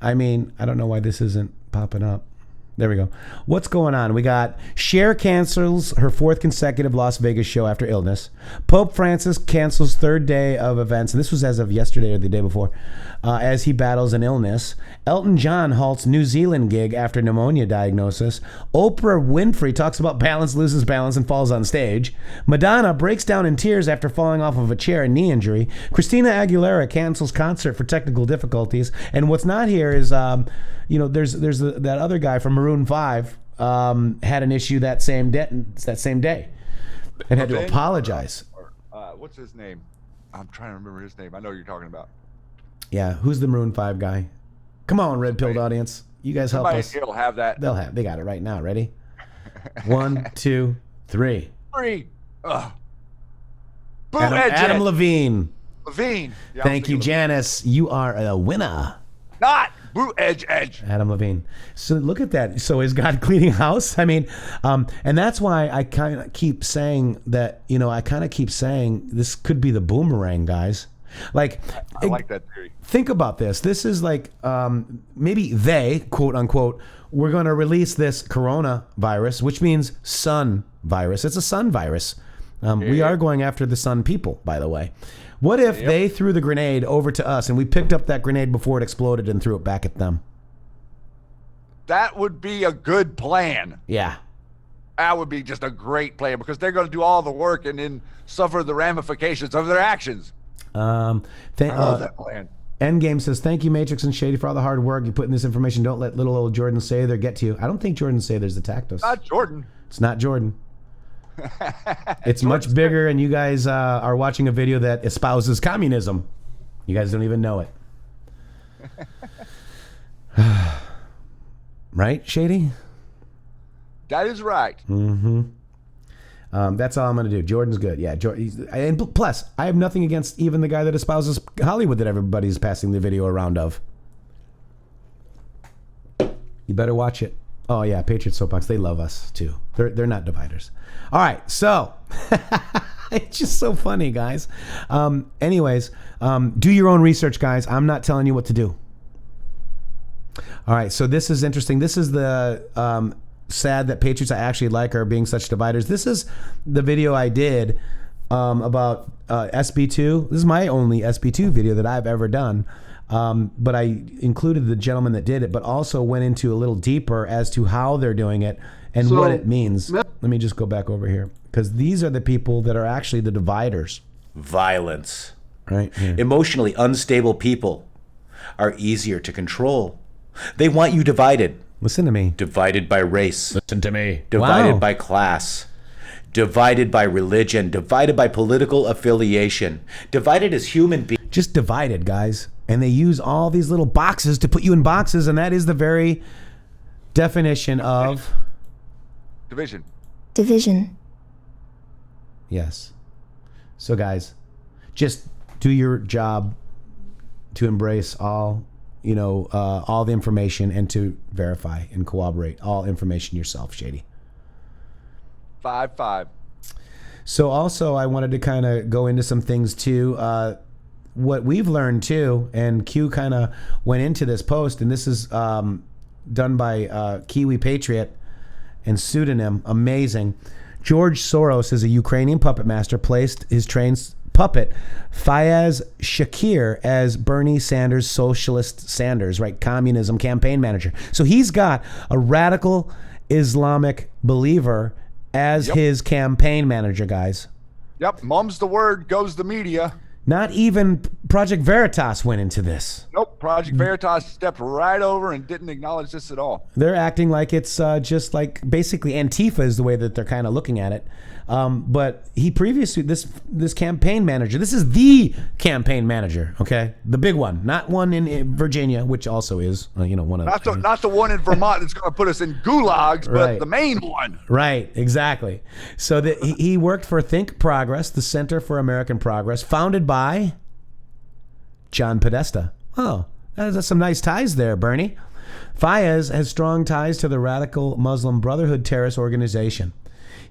I mean, I don't know why this isn't popping up. There we go. What's going on? We got Cher cancels her 4th consecutive Las Vegas show after illness. Pope Francis cancels 3rd day of events, and this was as of yesterday or the day before, as he battles an illness. Elton John halts New Zealand gig after pneumonia diagnosis. Oprah Winfrey talks about balance, loses balance, and falls on stage. Madonna breaks down in tears after falling off of a chair and knee injury. Christina Aguilera cancels concert for technical difficulties. And what's not here is, there's that other guy from Maroon 5 had an issue that same day and had to apologize. What's his name? I'm trying to remember his name. I know who you're talking about. Yeah, who's the Maroon 5 guy? Come on, red pilled audience. You guys help us. Somebody will have that. They got it right now. Ready? 1, 2, 3. 3. Adam Levine. Levine. Yeah, Thank you, Janice. You are a winner. Not Boot Edge. Adam Levine. So look at that. So is God cleaning house? I mean, and that's why I kind of keep saying that, this could be the boomerang, guys. Like, I like that theory. Think about this. This is like maybe they, quote unquote, we're going to release this coronavirus, which means sun virus. It's a sun virus. We are going after the sun people, by the way. What if they threw the grenade over to us and we picked up that grenade before it exploded and threw it back at them? That would be a good plan. Yeah. That would be just a great plan because they're going to do all the work and then suffer the ramifications of their actions. I love that plan. Endgame says, thank you, Matrixxx and Shady, for all the hard work you put in this information. Don't let little old Jordan Sather get to you. I don't think Jordan Sather's attacked us. Not Jordan. It's not Jordan. It's much bigger, and you guys are watching a video that espouses communism. You guys don't even know it. Right, Shady? That is right. Mm-hmm. That's all I'm going to do. Jordan's good. Yeah. And plus, I have nothing against even the guy that espouses Hollywood that everybody's passing the video around of. You better watch it. Oh, yeah. Patriots Soapbox. They love us, too. They're not dividers. All right. So, it's just so funny, guys. Anyways, do your own research, guys. I'm not telling you what to do. All right. So, this is interesting. This is the... sad that Patriots I actually like are being such dividers. This is the video I did about SB2. This is my only SB2 video that I've ever done. But I included the gentleman that did it, but also went into a little deeper as to how they're doing it and what it means. Let me just go back over here because these are the people that are actually the dividers. Violence. Right here. Emotionally unstable people are easier to control. They want you divided. Listen to me. Divided by race. Listen to me. Divided by class. Divided by religion. Divided by political affiliation. Divided as human beings. Just divided, guys. And they use all these little boxes to put you in boxes, and that is the very definition of... Division. Yes. So, guys, just do your job to embrace all... all the information and to verify and corroborate all information yourself, Shady. 5-5. So also I wanted to kind of go into some things too. What we've learned too, and Q kind of went into this post, and this is done by Kiwi Patriot and pseudonym, amazing. George Soros is a Ukrainian puppet master, placed his trained puppet Fayez Shakir as Bernie Sanders, Socialist Sanders, right? Communism campaign manager. So he's got a radical Islamic believer as his campaign manager, guys. Yep. Mum's the word, goes the media. Not even Project Veritas went into this. Nope. Project Veritas stepped right over and didn't acknowledge this at all. They're acting like it's just like basically Antifa is the way that they're kind of looking at it. But he previously, this campaign manager, this is the campaign manager, okay? The big one, not one in Virginia, which also is, one of Not the one in Vermont that's going to put us in gulags, but Right. the main one. Right, exactly. So he worked for Think Progress, the Center for American Progress, founded by John Podesta. Oh, that's some nice ties there, Bernie. Fayez has strong ties to the radical Muslim Brotherhood terrorist organization.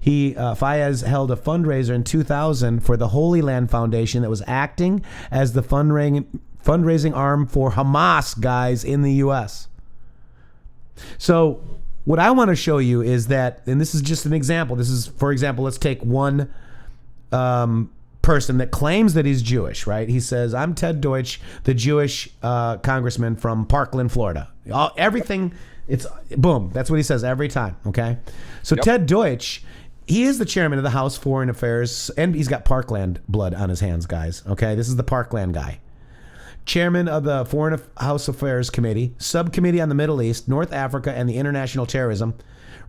Fayez held a fundraiser in 2000 for the Holy Land Foundation that was acting as the fundraising arm for Hamas guys in the U.S. So what I want to show you is that, and this is just an example. This is, for example, let's take one person that claims that he's Jewish, right? He says, I'm Ted Deutsch, the Jewish congressman from Parkland, Florida. Everything, it's boom. That's what he says every time, okay? So Yep. Ted Deutsch, he is the chairman of the House Foreign Affairs, and he's got Parkland blood on his hands, guys, okay? This is the Parkland guy. Chairman of the Foreign House Affairs Committee, Subcommittee on the Middle East, North Africa, and the International Terrorism.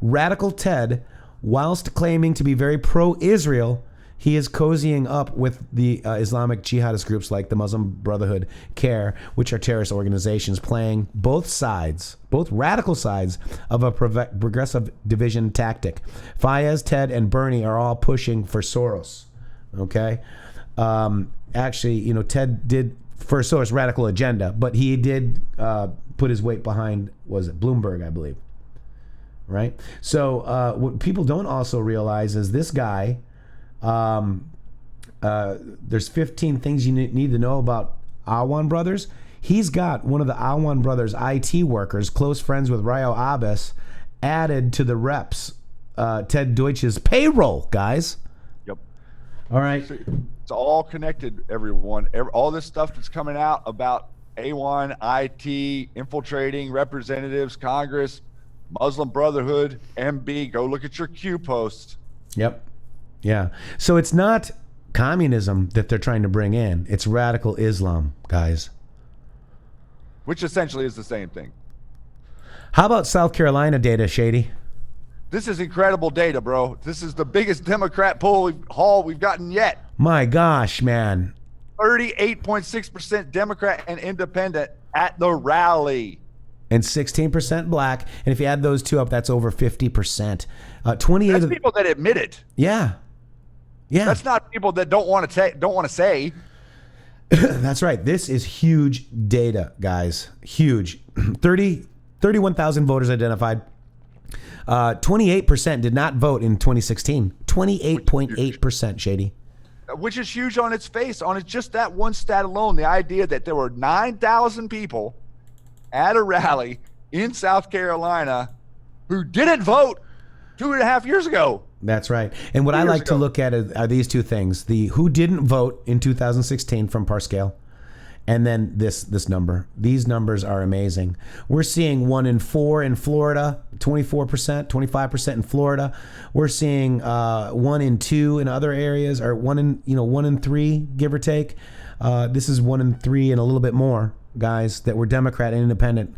Radical Ted, whilst claiming to be very pro-Israel, he is cozying up with the Islamic jihadist groups like the Muslim Brotherhood, CARE, which are terrorist organizations, playing both radical sides of a progressive division tactic. Fayez, Ted, and Bernie are all pushing for Soros. Okay? Actually, Ted did for Soros' radical agenda, but he did put his weight behind, was it Bloomberg, I believe. Right? So what people don't also realize is this guy, there's 15 things you need to know about Awan Brothers. He's got one of the Awan Brothers IT workers, close friends with Rayo Abbas, added to the reps Ted Deutsch's payroll, guys. Yep. All right. It's all connected, everyone. All this stuff that's coming out about A1, IT, infiltrating representatives, Congress, Muslim Brotherhood, MB. Go look at your Q posts. Yep. Yeah. So it's not communism that they're trying to bring in. It's radical Islam, guys. Which essentially is the same thing. How about South Carolina data, Shady? This is incredible data, bro. This is the biggest Democrat haul we've gotten yet. My gosh, man. 38.6% Democrat and independent at the rally. And 16% black. And if you add those two up, that's over 50%. 28 That's of people that admit it. Yeah. Yeah. That's not people that don't want to say. That's right. This is huge data, guys. Huge. 31,000 voters identified. 28% did not vote in 2016. 28.8%, Shady. Which is huge on its face, just that one stat alone. The idea that there were 9,000 people at a rally in South Carolina who didn't vote 2.5 years ago. That's right. And what I like to look at are these two things: the who didn't vote in 2016 from Parscale, and then this number. These numbers are amazing. We're seeing 1 in 4 in Florida, 24%, 25% in Florida. We're seeing 1 in 2 in other areas, or 1 in 3, give or take. This is 1 in 3 and a little bit more, guys, that were Democrat and independent.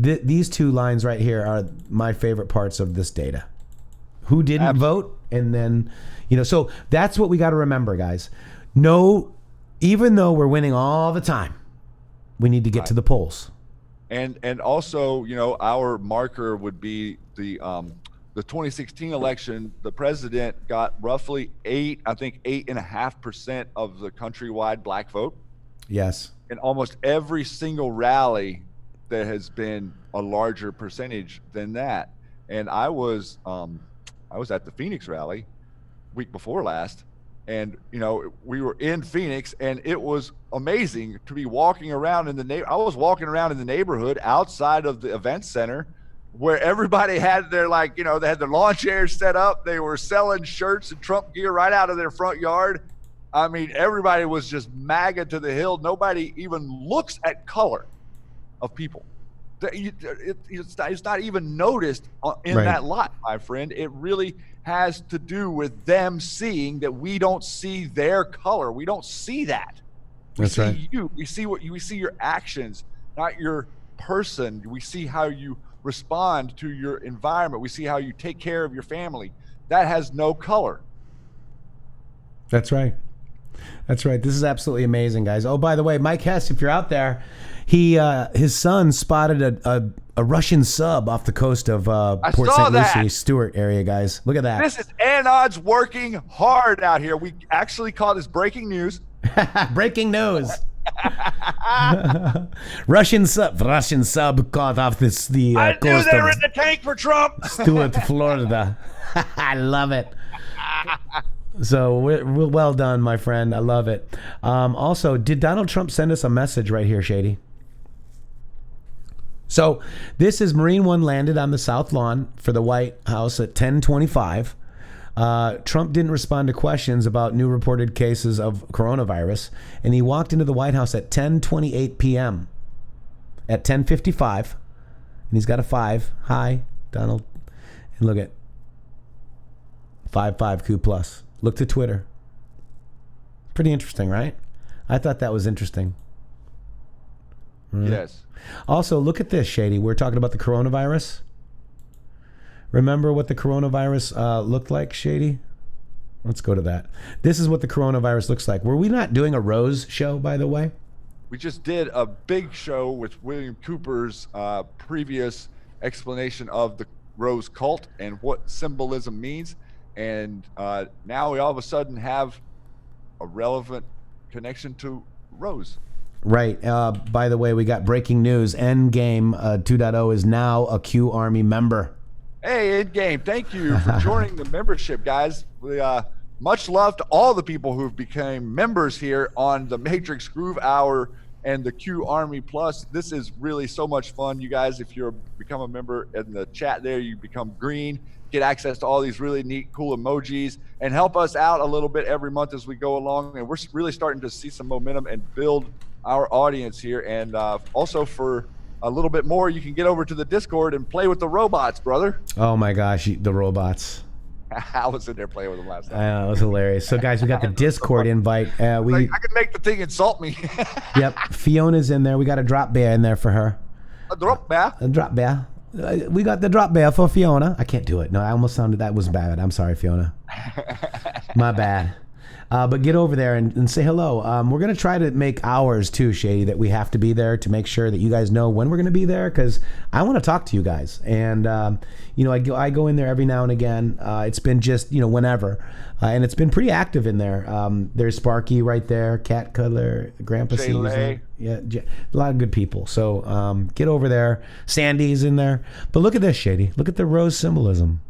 These two lines right here are my favorite parts of this data. Who didn't vote, and then, so that's what we got to remember, guys. No, even though we're winning all the time, we need to get to the polls. And also, our marker would be the 2016 election. The president got roughly 8.5% of the countrywide black vote. Yes. In almost every single rally, there has been a larger percentage than that. And I was at the Phoenix rally week before last, and we were in Phoenix, and it was amazing to be walking around I was walking around in the neighborhood outside of the event center, where everybody had their they had their lawn chairs set up. They were selling shirts and Trump gear right out of their front yard. I mean, everybody was just MAGA to the hill. Nobody even looks at color of people. It's not even noticed in Right. that lot, my friend. It really has to do with them seeing that we don't see their color. We don't see that. We That's see right. you. We see we see your actions, not your person. We see how you respond to your environment. We see how you take care of your family. That has no color. That's right. That's right. This is absolutely amazing, guys. Oh, by the way, Mike Hess, if you're out there, his son spotted a Russian sub off the coast of Port saw St. Lucie, that. Stewart area, guys. Look at that. This is Anod's working hard out here. We actually call this breaking news. Breaking news. Russian sub caught off the I knew coast they were of in the tank for Trump. Stewart, Florida. I love it. So we're well done, my friend. I love it. Also, did Donald Trump send us a message right here, Shady? So this is Marine One landed on the South Lawn for the White House at 10:25. Trump didn't respond to questions about new reported cases of coronavirus, and he walked into the White House at 10:28 p.m. At 10:55, and he's got a 5. Hi, Donald. And look at 55Q plus. Look to Twitter. Pretty interesting, right? I thought that was interesting. Yes. Also, look at this, Shady. We're talking about the coronavirus. Remember what the coronavirus looked like, Shady? Let's go to that. This is what the coronavirus looks like. Were we not doing a Rose show, by the way? We just did a big show with William Cooper's previous explanation of the Rose cult and what symbolism means. And now we all of a sudden have a relevant connection to Rose. Right. By the way, we got breaking news. Endgame 2.0 is now a Q Army member. Hey, Endgame, thank you for joining the membership, guys. We, much love to all the people who've become members here on the Matrixxx Groove Hour and the Q Army Plus. This is really so much fun, you guys. If you're become a member in the chat there, you become green, get access to all these really neat, cool emojis, and help us out a little bit every month as we go along. And we're really starting to see some momentum and build our audience here. And also for a little bit more, you can get over to the Discord and play with the robots, brother. Oh my gosh, the robots. I was in there playing with them last night. That was hilarious. So guys, we got the Discord invite. I could make the thing insult me. Yep, Fiona's in there. We got a drop bear in there for her. A drop bear. A drop bear. We got the drop bear for Fiona. I can't do it. No, I almost sounded that was bad. I'm sorry, Fiona. My bad. But get over there and say hello. We're going to try to make hours too, Shady, that we have to be there to make sure that you guys know when we're going to be there, because I want to talk to you guys. And, I go in there every now and again. It's been just, whenever. And it's been pretty active in there. There's Sparky right there, Cat Cuddler, Grandpa Jay C's Lay. there. Yeah, a lot of good people. So get over there. Sandy's in there. But look at this, Shady. Look at the rose symbolism.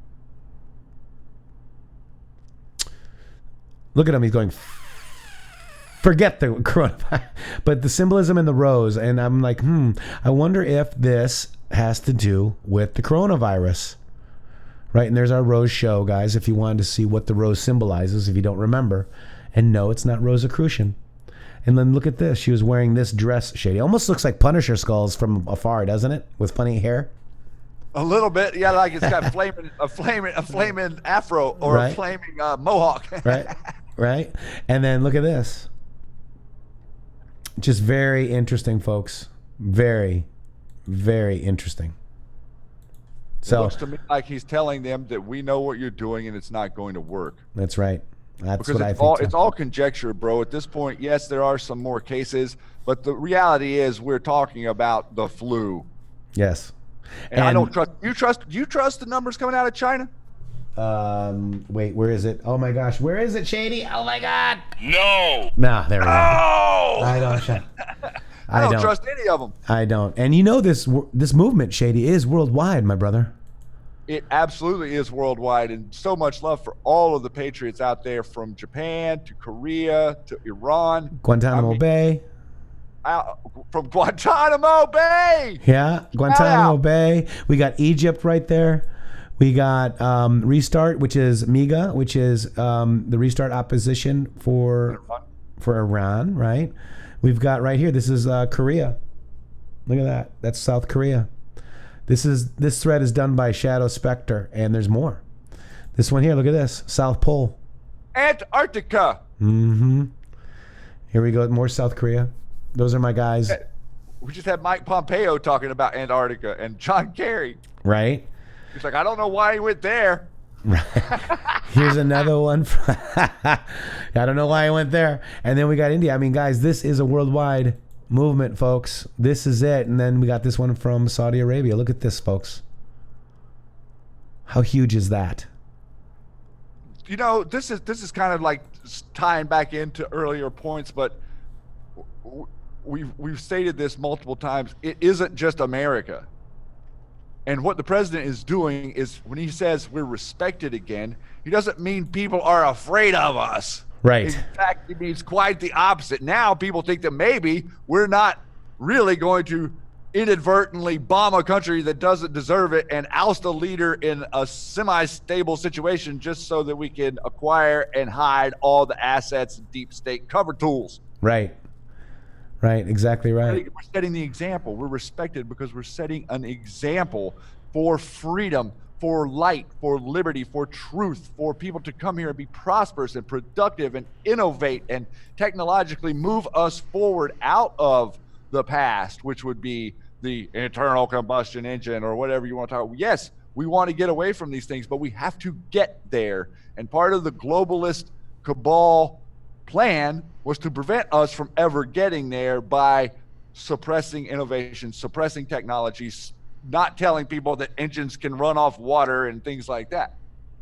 Look at him. He's going, forget the coronavirus. But the symbolism in the rose. And I'm like, I wonder if this has to do with the coronavirus. Right? And there's our rose show, guys, if you wanted to see what the rose symbolizes, if you don't remember. And no, it's not Rosicrucian. And then look at this. She was wearing this dress, Shady. Almost looks like Punisher skulls from afar, doesn't it? With funny hair. A little bit, yeah, like it's got a flaming afro or Right. a flaming mohawk. Right. And then look at this. Just very interesting, folks. Very, very interesting. It So looks to me like he's telling them that we know what you're doing and it's not going to work. that's right. That's Because what I it's think. it's all conjecture, bro. At this point, yes, there are some more cases, but the reality is we're talking about the flu. Yes. And I don't trust. Do you trust the numbers coming out of China? Wait, where is it? Oh my gosh, where is it, Shady? Oh my God. No. Nah, there we go. Oh. I don't. I don't trust any of them. I don't. And this movement, Shady, is worldwide, my brother. It absolutely is worldwide, and so much love for all of the Patriots out there, from Japan to Korea to Iran. Guantanamo Bay. From Guantanamo Bay. Yeah, Guantanamo Bay. We got Egypt right there. We got Restart, which is MIGA, which is the Restart opposition for Iran, right? We've got right here, this is Korea. Look at that. That's South Korea. This thread is done by Shadow Spectre, and there's more. This one here, look at this. South Pole. Antarctica. Mm-hmm. Here we go. More South Korea. Those are my guys. We just had Mike Pompeo talking about Antarctica and John Kerry. Right? He's like, I don't know why he went there. Here's another one. I don't know why I went there. And then we got India. I mean, guys, this is a worldwide movement, folks. This is it. And then we got this one from Saudi Arabia. Look at this, folks. How huge is that? You know, this is kind of like tying back into earlier points, but we've stated this multiple times. It isn't just America. And what the president is doing is when he says we're respected again, he doesn't mean people are afraid of us. Right. In fact, it means quite the opposite. Now people think that maybe we're not really going to inadvertently bomb a country that doesn't deserve it and oust a leader in a semi-stable situation just so that we can acquire and hide all the assets and deep state cover tools. Right. Right. Exactly right. We're setting the example. We're respected because we're setting an example for freedom, for light, for liberty, for truth, for people to come here and be prosperous and productive and innovate and technologically move us forward out of the past, which would be the internal combustion engine or whatever you want to talk about. Yes, we want to get away from these things, but we have to get there. And part of the globalist cabal plan was to prevent us from ever getting there by suppressing innovation, suppressing technologies, not telling people that engines can run off water and things like that.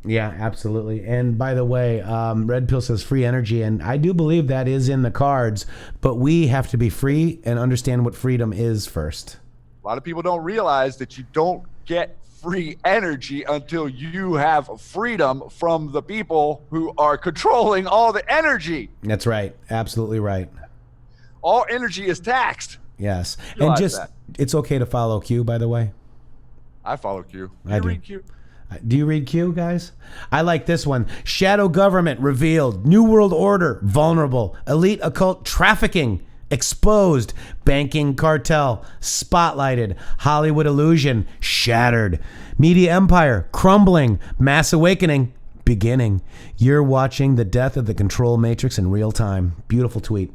Yeah, absolutely. And by the way, Red Pill says free energy, and I do believe that is in the cards, but we have to be free and understand what freedom is first. A lot of people don't realize that you don't get free energy until you have freedom from the people who are controlling all the energy. That's right. Absolutely right. All energy is taxed. Yes. Realize And just, that. it's okay to follow Q, by the way. I follow Q. I do. Read Q? Do you read Q, guys? I like this one. Shadow government revealed. New world order vulnerable. Elite occult trafficking exposed. Banking cartel spotlighted. Hollywood illusion shattered. Media empire crumbling. Mass awakening beginning. You're watching the death of the control matrix in real time. Beautiful tweet.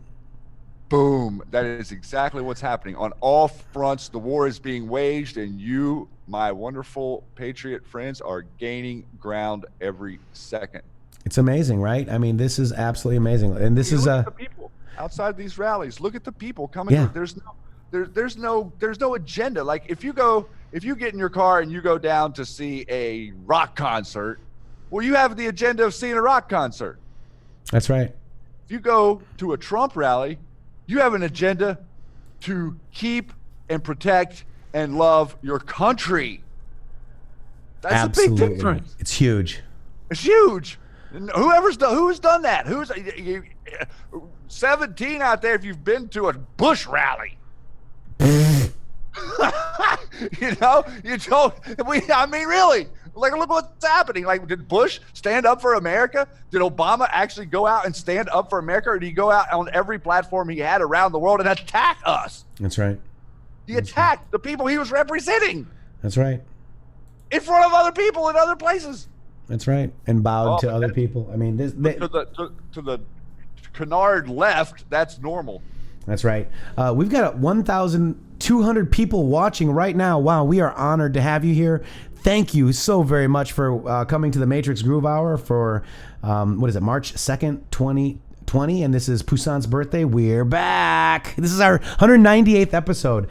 Boom. That is exactly what's happening. On all fronts, the war is being waged, and you, my wonderful Patriot friends, are gaining ground every second. It's amazing, right? I mean, this is absolutely amazing. And this is Look at the people outside these rallies. Look at the people coming. Yeah. There's no agenda. Like if you get in your car and you go down to see a rock concert, well, you have the agenda of seeing a rock concert. That's right. If you go to a Trump rally, you have an agenda to keep and protect and love your country. That's Absolutely. a big difference. It's huge. It's huge. Who's done that? 17 out there if you've been to a Bush rally. You don't. I mean, really. Like, look what's happening. Like, did Bush stand up for America? Did Obama actually go out and stand up for America, or did he go out on every platform he had around the world and attack us? That's right. He attacked the people he was representing That's right. in front of other people in other places. That's right. And bowed to other people. I mean, To the canard left, that's normal. that's right. We've got 1,200 people watching right now. Wow, we are honored to have you here. Thank you so very much for coming to the Matrixxx Groove Hour for, March 2nd, 2020. And this is Poussin's birthday. We're back. This is our 198th episode.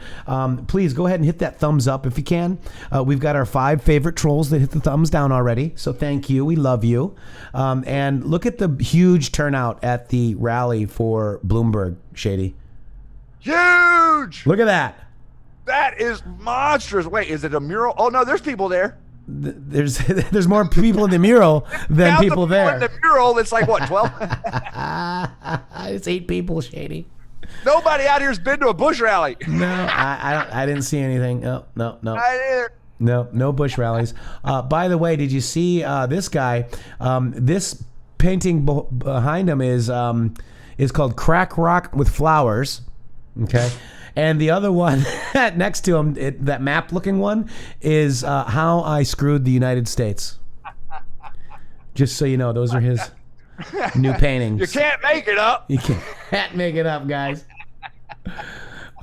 Please go ahead and hit that thumbs up if you can. We've got our 5 favorite trolls that hit the thumbs down already. So thank you. We love you. And look at the huge turnout at the rally for Bloomberg, Shady. Huge! Look at that. That is monstrous. Wait, is it a mural? Oh, no, there's people there. There's more people in the mural than people there. In the mural, it's like, what, 12? It's 8 people, Shady. Nobody out here's been to a Bush rally. No, I didn't see anything. No. I didn't either. No Bush rallies. By the way, did you see this guy? This painting behind him is called Crack Rock with Flowers. Okay. And the other one next to him, that map-looking one, is how I screwed the United States. Just so you know, those are his new paintings. You can't make it up. You can't make it up, guys.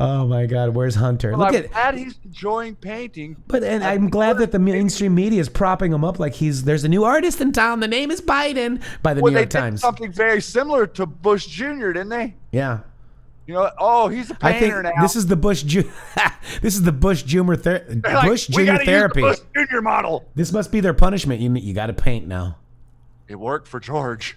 Oh my God, where's Hunter? Well, Look I'm at. glad he's enjoying painting. And I'm glad that the mainstream media is propping him up like there's a new artist in town. The name is Biden by the New York They did Times. something very similar to Bush Jr., didn't they? Yeah. You know, oh, he's a I think painter now. this is the Bush this is the Bush Jr. Like, Bush we Jr. gotta therapy. use the Bush Jr. model. This must be their punishment. You got to paint now. It worked for George.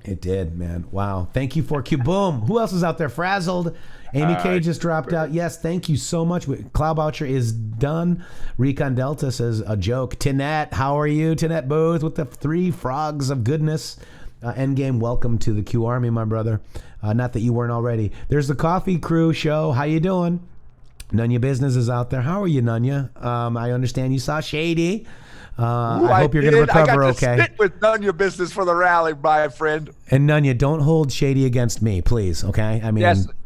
It did, man. Wow. Thank you for Q. Boom. Who else is out there? Frazzled. Amy K just dropped out. Yes, thank you so much. Cloud Voucher is done. Recon Delta says a joke. Tinette, how are you? Tinette Booth with the 3 frogs of goodness. Endgame, welcome to the Q Army, my brother. Not that you weren't already. There's the Coffee Crew show. How you doing? Nunya Business is out there. How are you, Nunya? I understand you saw Shady. I hope you're going to recover okay. I got to sit with Nunya Business for the rally, my friend. And Nunya, don't hold Shady against me, please. Okay? I mean,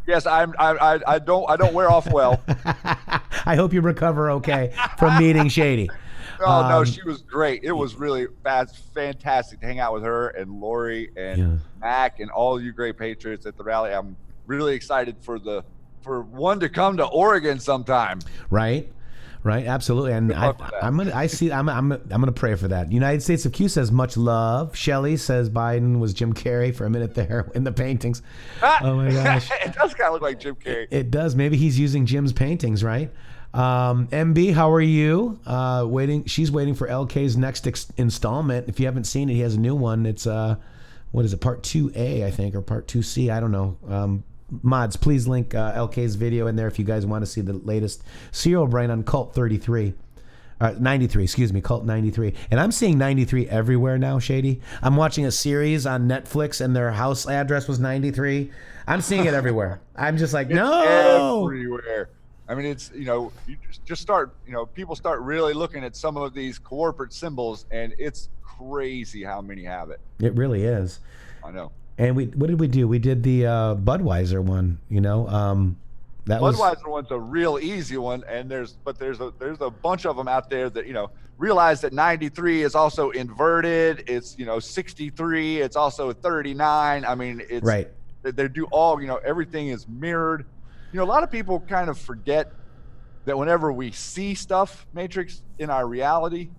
yes, I don't wear off well. I hope you recover okay from meeting Shady. Oh no, she was great. It was really fantastic to hang out with her and Lori and Mac and all you great Patriots at the rally. I'm really excited for one to come to Oregon sometime. Right, absolutely. And I'm gonna pray for that. United States of Q says much love. Shelley says Biden was Jim Carrey for a minute there in the paintings. Oh my gosh, it does kind of look like Jim Carrey. It does. Maybe he's using Jim's paintings, right? MB, how are you? She's waiting for LK's next installment. If you haven't seen it, he has a new one. It's what is it, part 2A, I think, or part 2C? I don't know. Mods, please link LK's video in there if you guys want to see the latest serial brain on Cult 93. 93, excuse me, Cult 93. And I'm seeing 93 everywhere now, Shady. I'm watching a series on Netflix and their house address was 93. I'm seeing it everywhere. I'm just like, no! Everywhere. I mean, it's, you just start, people start really looking at some of these corporate symbols, and it's crazy how many have it. It really is. I know. And what did we do? We did the Budweiser one, that Budweiser one's a real easy one, and there's a bunch of them out there that, realize that 93 is also inverted. It's, 63. It's also 39. I mean, it's right. They do all, everything is mirrored. A lot of people kind of forget that whenever we see stuff, Matrixx, in our reality,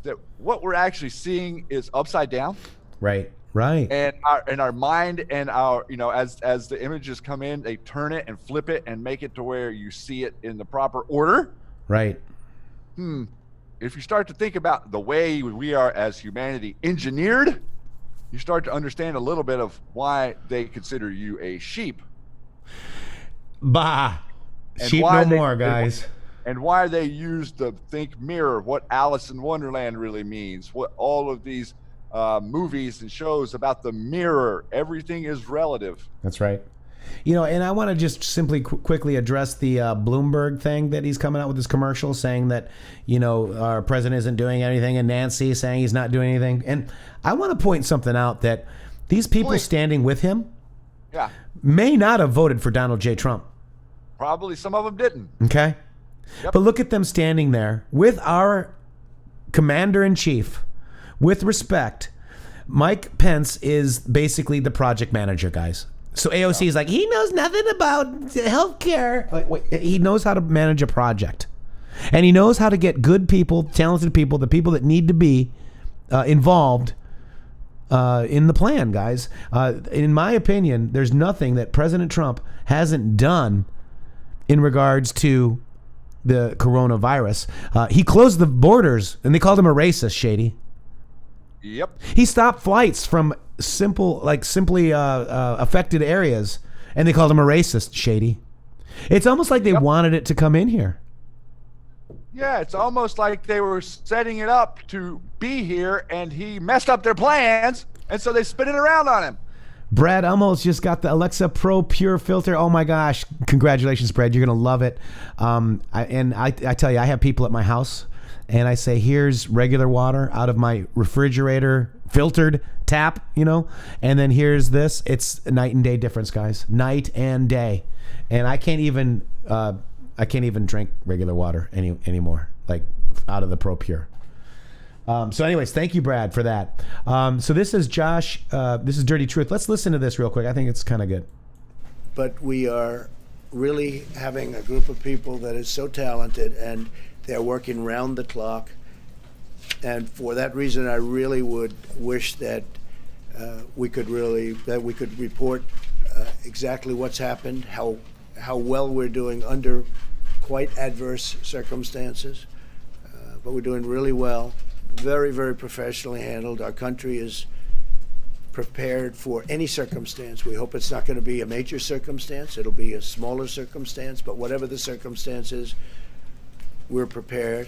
that what we're actually seeing is upside down. Right. And our mind and our, as the images come in, they turn it and flip it and make it to where you see it in the proper order. Right. If you start to think about the way we are as humanity engineered, you start to understand a little bit of why they consider you a sheep. Bah. Sheep no more, guys. And why they use the think mirror, what Alice in Wonderland really means, what all of these movies and shows about the mirror. Everything is relative. That's right. And I want to just simply quickly address the Bloomberg thing that he's coming out with this commercial saying that, our president isn't doing anything, and Nancy saying he's not doing anything. And I want to point something out that these people standing with him may not have voted for Donald J. Trump. Probably some of them didn't. Okay. Yep. But look at them standing there with our commander-in-chief. With respect, Mike Pence is basically the project manager, guys. So AOC is like, he knows nothing about healthcare. He knows how to manage a project. And he knows how to get good people, talented people, the people that need to be involved in the plan, guys. In my opinion, there's nothing that President Trump hasn't done in regards to the coronavirus. He closed the borders, and they called him a racist, Shady. Yep. He stopped flights from simply affected areas, and they called him a racist, Shady. It's almost like they wanted it to come in here. Yeah, it's almost like they were setting it up to be here, and he messed up their plans, and so they spin it around on him. Brad almost just got the Alexa Pro Pure filter. Oh my gosh. Congratulations, Brad. You're going to love it. I tell you, I have people at my house and I say, here's regular water out of my refrigerator filtered tap, and then here's this. It's a night and day difference, guys. Night and day. And I can't even drink regular water anymore, like out of the ProPure. So anyways, thank you, Brad, for that. So this is Josh. This is Dirty Truth. Let's listen to this real quick. I think it's kind of good. But we are really having a group of people that is so talented, and they're working round the clock. And for that reason, I really would wish that we could report exactly what's happened, how well we're doing under quite adverse circumstances. But we're doing really well, very, very professionally handled. Our country is prepared for any circumstance. We hope it's not going to be a major circumstance. It'll be a smaller circumstance, but whatever the circumstance is, we're prepared.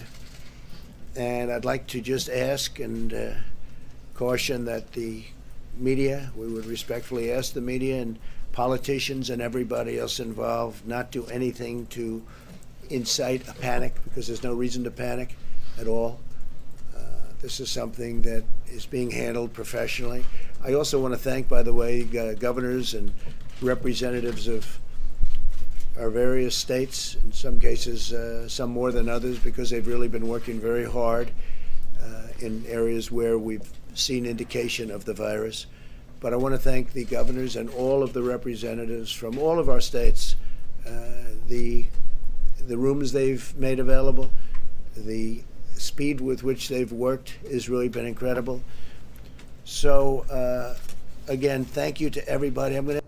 And I'd like to just ask and caution that the media, we would respectfully ask the media and politicians and everybody else involved not do anything to incite a panic, because there's no reason to panic at all. This is something that is being handled professionally. I also want to thank, by the way, governors and representatives of our various states, in some cases, some more than others, because they've really been working very hard in areas where we've seen indication of the virus. But I want to thank the governors and all of the representatives from all of our states, the rooms they've made available, the speed with which they've worked has really been incredible. So, again, thank you to everybody.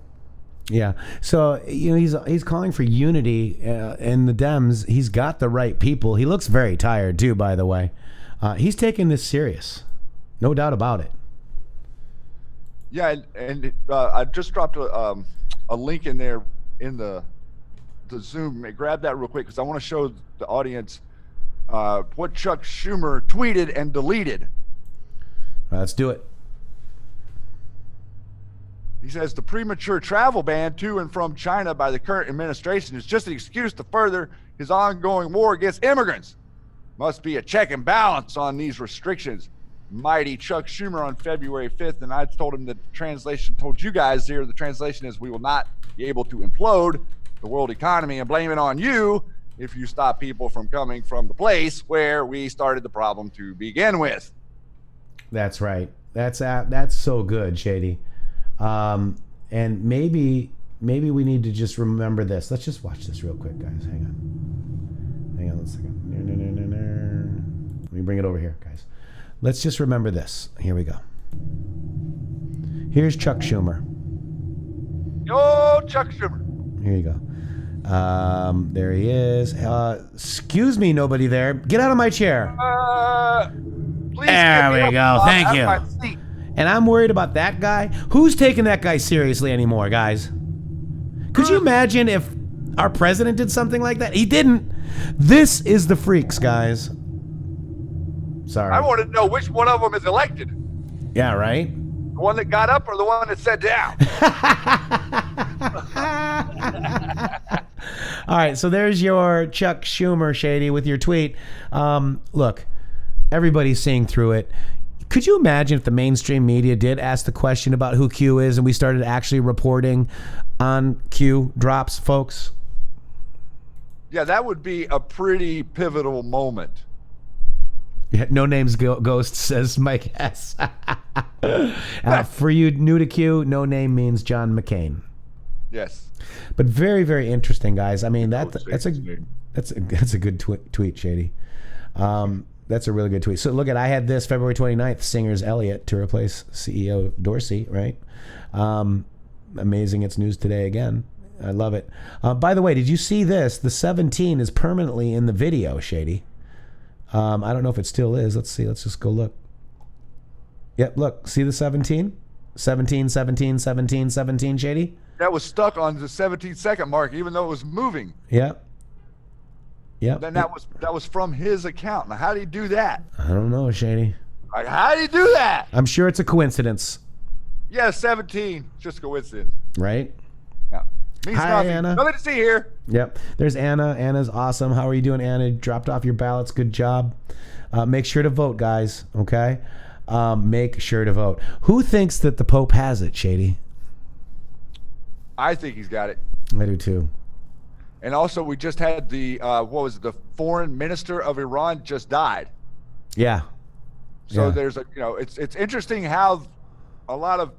Yeah. So, he's calling for unity in the Dems. He's got the right people. He looks very tired, too, by the way. He's taking this serious. No doubt about it. Yeah, and I just dropped a link in there in the Zoom. Grab that real quick, because I want to show the audience what Chuck Schumer tweeted and deleted. Let's do it. He says the premature travel ban to and from China by the current administration is just an excuse to further his ongoing war against immigrants. Must be a check and balance on these restrictions. Mighty Chuck Schumer on February 5th, and I told him that the translation, told you guys here, the translation is, we will not be able to implode the world economy and blame it on you if you stop people from coming from the place where we started the problem to begin with. That's right. That's so good, Shady. And maybe we need to just remember this. Let's just watch this real quick, guys. Hang on 1 second. Let me bring it over here, guys. Let's just remember this. Here we go. Here's Chuck Schumer. Yo, Chuck Schumer. Here you go. There he is. Excuse me, nobody there. Get out of my chair. Please there we go. Thank you. My seat. And I'm worried about that guy. Who's taking that guy seriously anymore, guys? Could you imagine if our president did something like that? He didn't. This is the freaks, guys. Sorry. I want to know which one of them is elected. Yeah, right? The one that got up or the one that sat down? All right, so there's your Chuck Schumer, Shady, with your tweet. Look, everybody's seeing through it. Could you imagine if the mainstream media did ask the question about who Q is and we started actually reporting on Q drops, folks? Yeah, that would be a pretty pivotal moment. Yeah, no names ghost, says Mike S. For you new to Q, no name means John McCain. Yes. But very, very interesting, guys. I mean, that's a good tweet, Shady. That's a really good tweet. So look at, I had this February 29th, Singer's Elliott to replace CEO Dorsey, right? Amazing. It's news today again. I love it. By the way, did you see this? The 17 is permanently in the video, Shady. I don't know if it still is. Let's see. Let's just go look. Yep, look. See the 17? 17, 17, 17, 17, Shady? That was stuck on the 17-second mark, even though it was moving. Yep. Yep. Then that was from his account. Now, how did he do that? I don't know, Shady. Like, how did he do that? I'm sure it's a coincidence. Yeah, 17. Just a coincidence. Right? Yeah. Means Hi, nothing. Anna. Nothing to see here. Yep. There's Anna. Anna's awesome. How are you doing, Anna? Dropped off your ballots. Good job. Make sure to vote, guys. Okay, make sure to vote. Who thinks that the Pope has it, Shady? I think he's got it. I do too. And also, we just had the what was it? The foreign minister of Iran just died. Yeah. So Yeah. there's it's interesting how a lot of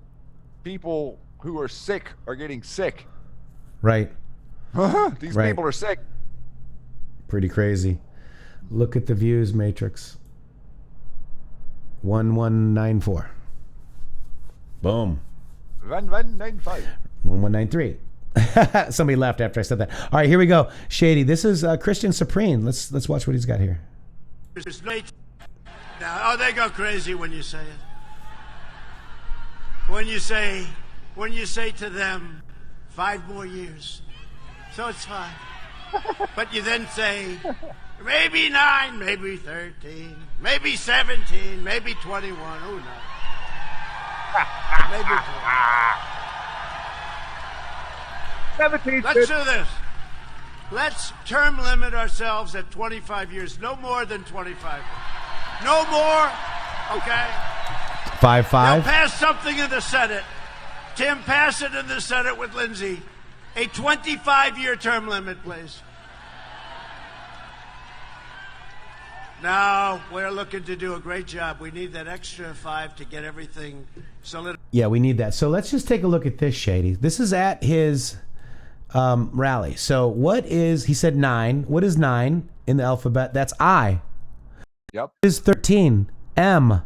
people who are sick are getting sick. Right. These Right. people are sick. Pretty crazy. Look at the views, Matrix. 1194. Boom. 1195. 1193. Somebody laughed after I said that. All right, here we go. Shady, this is Christian Supreme. Let's watch what he's got here. Now, they go crazy when you say it. When you say to them, 5 more years. So it's fine. But you then say, maybe 9, maybe 13, maybe 17, maybe 21. Who knows? Maybe 20. 17. Let's do this. Let's term limit ourselves at 25 years. No more than 25. No more. Okay? 5-5. They'll pass something in the Senate. Tim, pass it in the Senate with Lindsey. A 25-year term limit, please. Now, we're looking to do a great job. We need that extra 5 to get everything solid. Yeah, we need that. So let's just take a look at this, Shady. This is at his rally. So what is, he said 9. What is 9 in the alphabet? That's I. Yep. What is 13? M.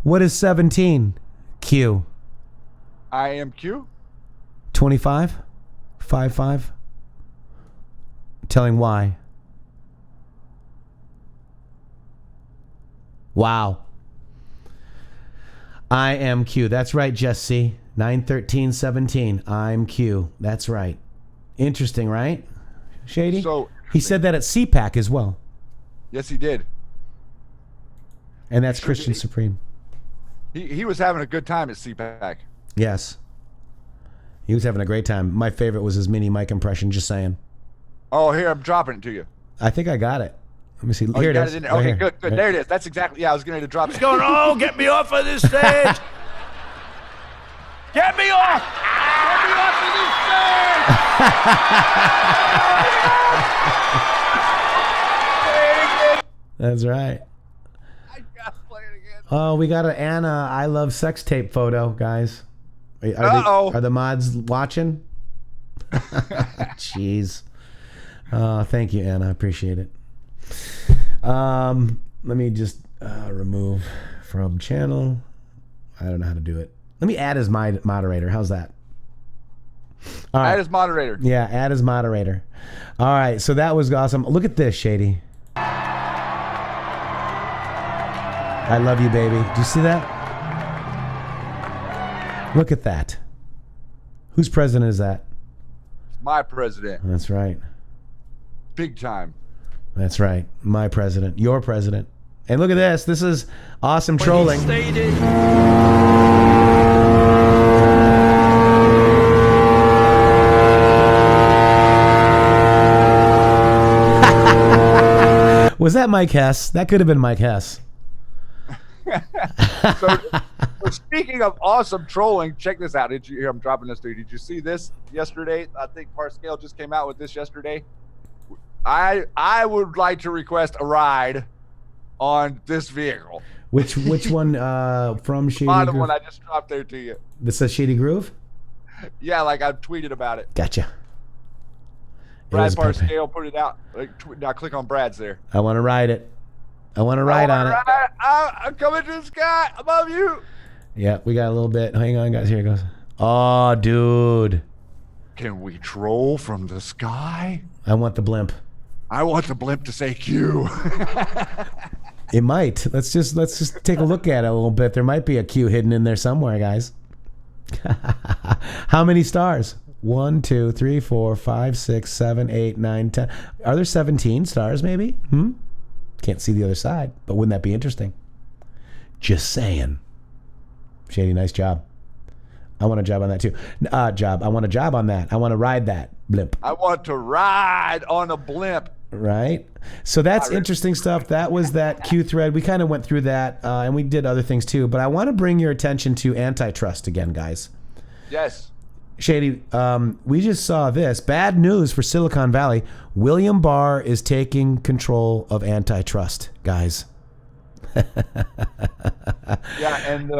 What is 17? Q. I am Q. 25? 5-5? Telling why. Wow. I am Q. That's right, Jesse. 9-13-17. I'm Q. That's right. Interesting, right? Shady? So he said that at CPAC as well. yes, he did. And that's Sure Christian did. Supreme. He was having a good time at CPAC. Yes. He was having a great time. My favorite was his mini mic impression, just saying. Oh, here, I'm dropping it to you. I think I got it. Let me see. Oh, Here you it got is. it in there. Right Okay, here. good. Right. There it is. That's exactly, yeah, I was going to drop it. Going, oh, get me off of this stage. Get me off. Get me off of this stage. That's right. I got to play it again. Oh, we got an Anna I Love Sex tape photo, guys. Uh-oh. Are the mods watching? Jeez. Thank you, Anna. I appreciate it. Let me just remove from channel. I don't know how to do it. Let me add as my moderator. How's that? All right. Add as moderator. Yeah, add as moderator. All right, so that was awesome. Look at this, Shady. I love you, baby. Do you see that? Look at that. Whose president is that? My president. That's right. Big time. That's right. My president. Your president. And look at this. This is awesome trolling. Was that Mike Hess? That could have been Mike Hess. So speaking of awesome trolling, check this out. Did you hear? I'm dropping this to you. Did you see this yesterday? I think Parscale just came out with this yesterday. I would like to request a ride on this vehicle. Which one from Shady Bottom Groove? one I just dropped there to you. This says Shady Groove? Yeah, like I tweeted about it. Gotcha. Brad is Pepe. Parscale put it out. Now click on Brad's there. I want to ride it. I want to ride on it. I'm coming to the sky above you. Yeah, we got a little bit. Hang on, guys. Here it goes. Oh, dude. Can we troll from the sky? I want the blimp. I want the blimp to say Q. It might. Let's just take a look at it a little bit. There might be a Q hidden in there somewhere, guys. How many stars? 1, 2, 3, 4, 5, 6, 7, 8, 9, 10. Are there 17 stars maybe? Can't see the other side, but wouldn't that be interesting? Just saying. Shady, nice job. I want a job on that too. I want a job on that. I want to ride that blimp. I want to ride on a blimp. Right? So that's interesting stuff. That was that Q thread. We kind of went through that, and we did other things too. But I want to bring your attention to antitrust again, guys. Yes. Shady, we just saw this. Bad news for Silicon Valley. William Barr is taking control of antitrust, guys. Yeah, and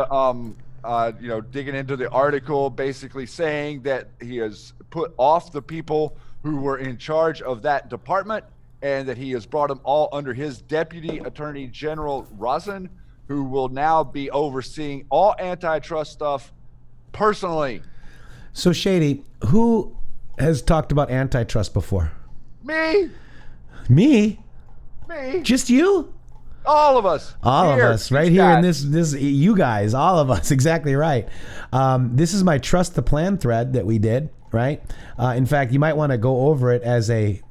digging into the article, basically saying that he has put off the people who were in charge of that department, and that he has brought them all under his Deputy Attorney General Rosen, who will now be overseeing all antitrust stuff personally. So, Shady, who has talked about antitrust before? Me. Me? Me. Just you? All of us. All of us, right here in this, you guys, all of us, exactly right. This is my Trust the Plan thread that we did, right? In fact, you might want to go over it as a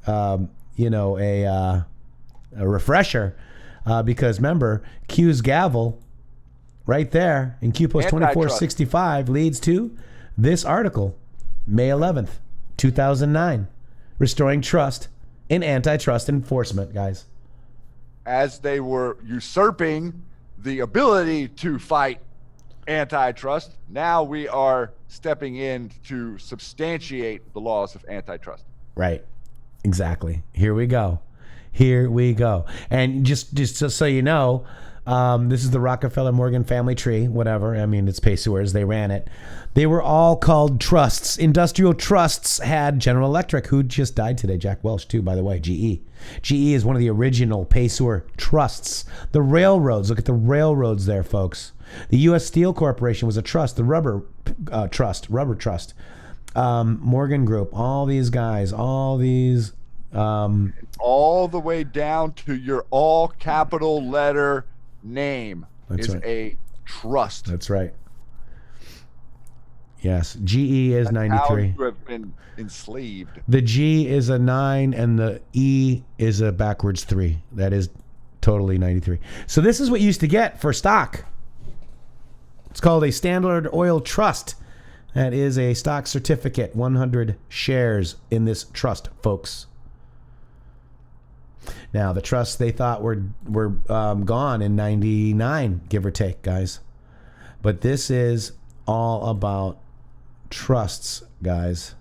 refresher, because remember, Q's gavel right there in Q Post 2465 leads to this article, May 11th, 2009, Restoring Trust in Antitrust Enforcement, guys. As they were usurping the ability to fight antitrust, now we are stepping in to substantiate the laws of antitrust. Right. Exactly. Here we go. Here we go. And just so you know, this is the Rockefeller Morgan family tree, whatever. I mean, it's Paysewers. They ran it. They were all called trusts. Industrial trusts had General Electric, who just died today. Jack Welch, too, by the way. GE. GE is one of the original Paysewer trusts. The railroads. Look at the railroads there, folks. The U.S. Steel Corporation was a trust. The rubber trust. Morgan Group. All these guys. All these. All the way down to your all capital letter name is a trust. That's right. Yes, GE is 93. How you have been enslaved. The G is a 9 and the E is a backwards 3. That is totally 93. So this is what you used to get for stock. It's called a Standard Oil Trust. That is a stock certificate, 100 shares in this trust, folks. Now, the trusts they thought were gone in 99, give or take, guys. But this is all about trusts, guys.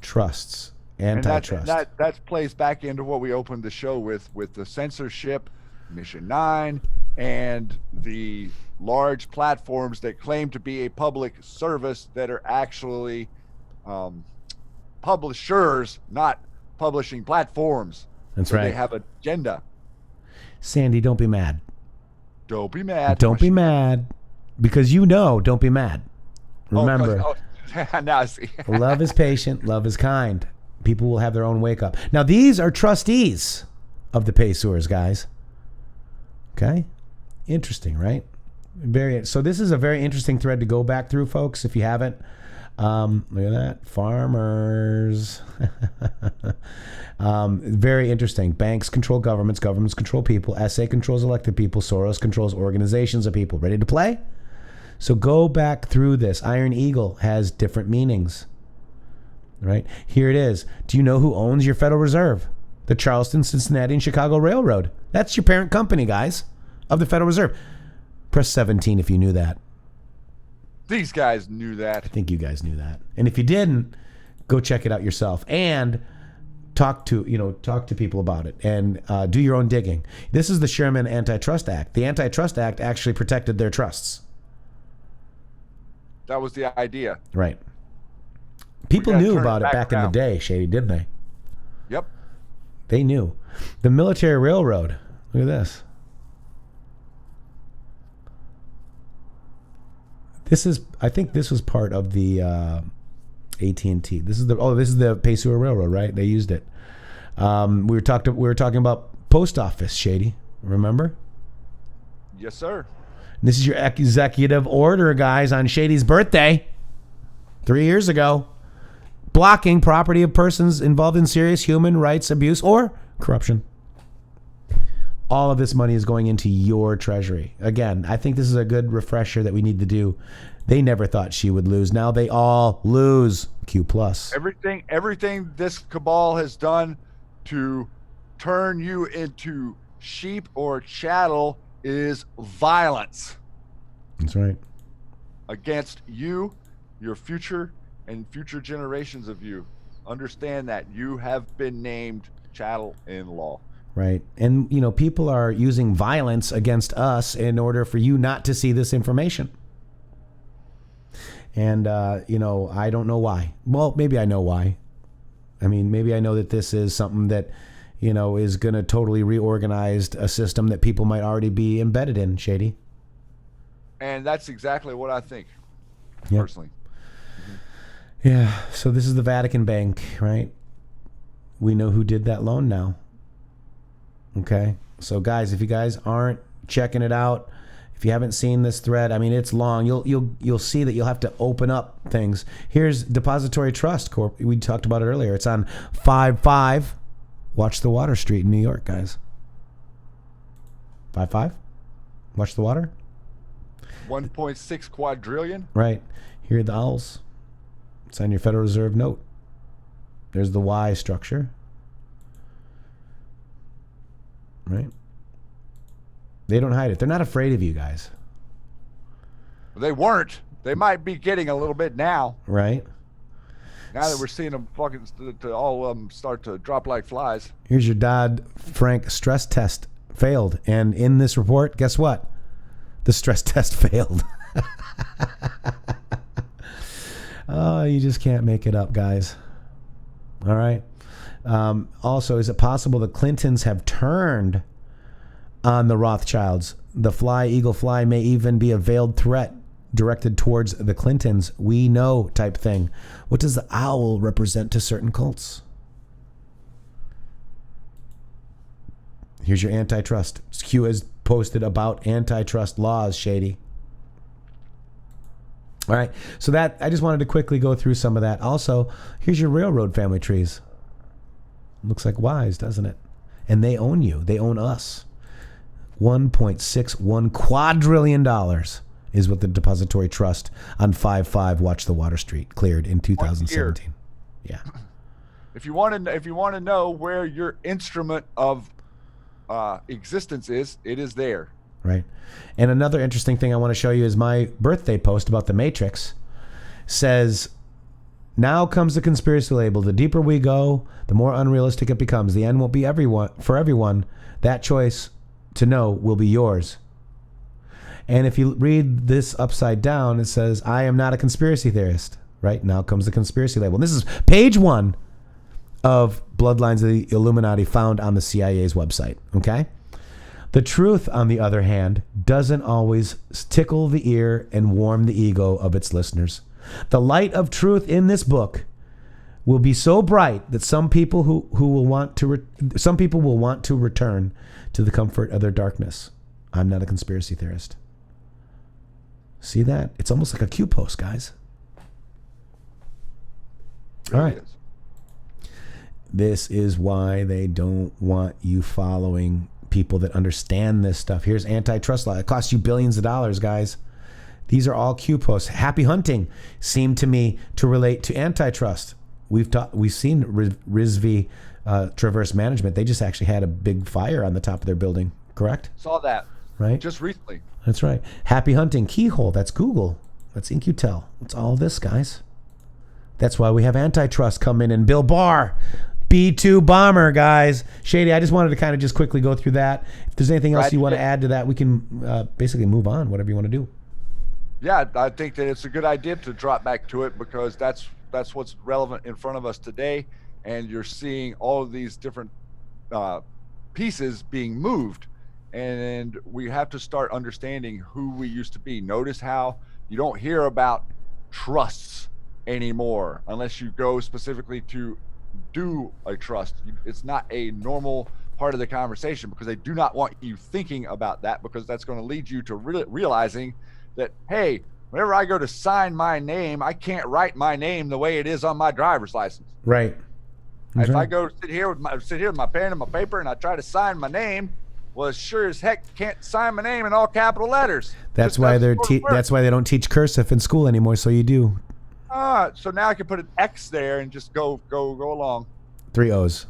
Trusts. Antitrust. And that plays back into what we opened the show with the censorship, Mission 9, and the large platforms that claim to be a public service that are actually publishers, not publishing platforms. That's so right. They have an agenda. Sandy, don't be mad. Don't be mad. Don't be mad. Because don't be mad. Remember, now I see. Love is patient, love is kind. People will have their own wake up. Now, these are trustees of the Paysewers, guys. Okay? Interesting, right? So this is a very interesting thread to go back through, folks, if you haven't. Look at that. Farmers. Very interesting. Banks control governments. Governments control people. SA controls elected people. Soros controls organizations of people. Ready to play? So go back through this. Iron Eagle has different meanings. Right? Here it is. Do you know who owns your Federal Reserve? The Charleston, Cincinnati, and Chicago Railroad. That's your parent company, guys, of the Federal Reserve. Press 17 if you knew that. These guys knew that. I think you guys knew that. And if you didn't, go check it out yourself and talk to people about it and do your own digging. This is the Sherman Antitrust Act. The Antitrust Act actually protected their trusts. That was the idea. Right. People knew about it back in the day, Shady, didn't they? Yep. They knew. The Military Railroad. Look at this. I think this was part of the AT&T. This is the Paysewer Railroad, right? They used it. We were talking about post office, Shady. Remember? Yes, sir. And this is your executive order, guys, on Shady's birthday 3 years ago. Blocking property of persons involved in serious human rights abuse or corruption. all of this money is going into your treasury. Again, I think this is a good refresher that we need to do. They never thought she would lose. Now they all lose. Q plus. Everything this cabal has done to turn you into sheep or chattel is violence. That's right. Against you, your future, and future generations of you. Understand that you have been named chattel in law. Right. And, you know, people are using violence against us in order for you not to see this information. And, you know, I don't know why. Well, maybe I know why. I mean, maybe I know that this is something that, you know, is going to totally reorganize a system that people might already be embedded in, Shady. And that's exactly what I think, Yep. personally. Yeah. So this is the Vatican Bank, right? We know who did that loan now. Okay. So guys, if you guys aren't checking it out, if you haven't seen this thread, I mean, it's long. You'll see that you'll have to open up things. Here's Depository Trust Corp. We talked about it earlier. It's on 55 Watch the Water Street in New York, guys. 55 Watch the Water. 1.6 quadrillion. Right. Here are the owls. It's on your Federal Reserve note. There's the Y structure. Right. They don't hide it. They're not afraid of you guys. They weren't. They might be getting a little bit now. Right. Now that we're seeing them fucking all of them start to drop like flies. Here's your Dodd-Frank stress test failed. And in this report, guess what? The stress test failed. Oh, you just can't make it up, guys. All right. Also, is it possible the Clintons have turned on the Rothschilds? The Eagle Fly may even be a veiled threat directed towards the Clintons. We know type thing. What does the owl represent to certain cults? Here's your antitrust. Q has posted about antitrust laws, Shady. All right. So that, I just wanted to quickly go through some of that. Also, here's your railroad family trees. Looks like Wise, doesn't it? And they own you. They own us. $1.61 quadrillion is what the Depository Trust on 55 Watch the Water Street cleared in 2017. Yeah. If you want to know where your instrument of existence is, it is there. Right. And another interesting thing I want to show you is my birthday post about the Matrixxx says, now comes the conspiracy label. The deeper we go, the more unrealistic it becomes. The end won't be for everyone. That choice to know will be yours. And if you read this upside down, it says, I am not a conspiracy theorist. Right? Now comes the conspiracy label. And this is page 1 of Bloodlines of the Illuminati found on the CIA's website. Okay? The truth, on the other hand, doesn't always tickle the ear and warm the ego of its listeners. The light of truth in this book will be so bright that some people will want to return to the comfort of their darkness. I'm not a conspiracy theorist. See that? It's almost like a Q post, guys. All right. This is why they don't want you following people that understand this stuff. Here's antitrust law. It costs you billions of dollars, guys. These are all Q posts. Happy hunting seemed to me to relate to antitrust. We've seen RISV Traverse Management. They just actually had a big fire on the top of their building. Correct? Saw that. Right? Just recently. That's right. Happy hunting. Keyhole. That's Google. That's InQtel. It's all this, guys. That's why we have antitrust come in and Bill Barr. B-2 bomber, guys. Shady, I just wanted to kind of just quickly go through that. If there's anything else you want to add to that, we can basically move on, whatever you want to do. Yeah, I think that it's a good idea to drop back to it because that's what's relevant in front of us today. And you're seeing all of these different pieces being moved. And we have to start understanding who we used to be. Notice how you don't hear about trusts anymore unless you go specifically to do a trust. It's not a normal part of the conversation because they do not want you thinking about that, because that's going to lead you to realizing that, hey, whenever I go to sign my name, I can't write my name the way it is on my driver's license. Right. If I go sit here with my pen and my paper and I try to sign my name, Well, it sure as heck can't sign my name in all capital letters. That's Just why does short work. that's why they don't teach cursive in school anymore. So you do So now I can put an X there and just go along. 3 O's.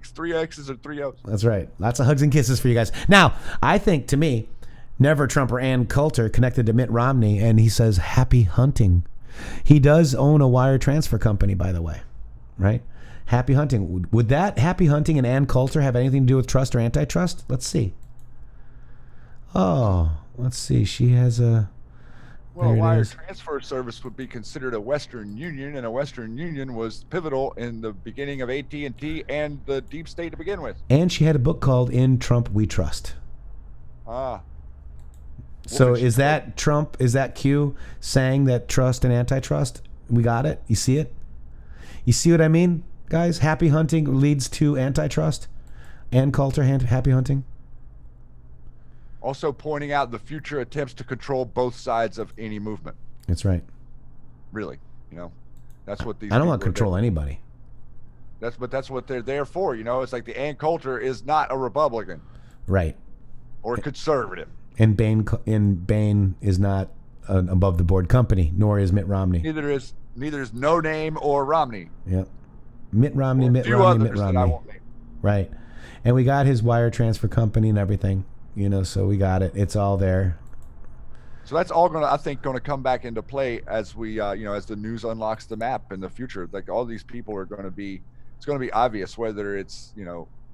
Three X's or 3 O's. That's right. Lots of hugs and kisses for you guys. Now, I think, to me, Never Trumper Ann Coulter connected to Mitt Romney, and he says, happy hunting. He does own a wire transfer company, by the way, right? Happy hunting. Would that happy hunting and Ann Coulter have anything to do with trust or antitrust? Let's see. Oh, let's see. She has a... Well, a wire transfer service would be considered a Western Union, and a Western Union was pivotal in the beginning of AT&T and the deep state to begin with. And she had a book called In Trump We Trust. Ah. So is that Trump, is that Q saying that trust and antitrust? We got it? You see it? You see what I mean, guys? Happy hunting leads to antitrust. Ann Coulter, happy hunting. Also pointing out the future attempts to control both sides of any movement. That's right. Really, that's what these. I don't want to control anybody. That's what they're there for. It's like the Ann Coulter is not a Republican, right, or a conservative. And Bain is not an above the board company, nor is Mitt Romney. Neither is No Name or Romney. Yep. Mitt Romney, or Mitt Romney. That I won't name. Right, and we got his wire transfer company and everything. So we got it. It's all there. So that's all going to come back into play as we, as the news unlocks the map in the future. Like all these people are going to be, it's going to be obvious whether it's,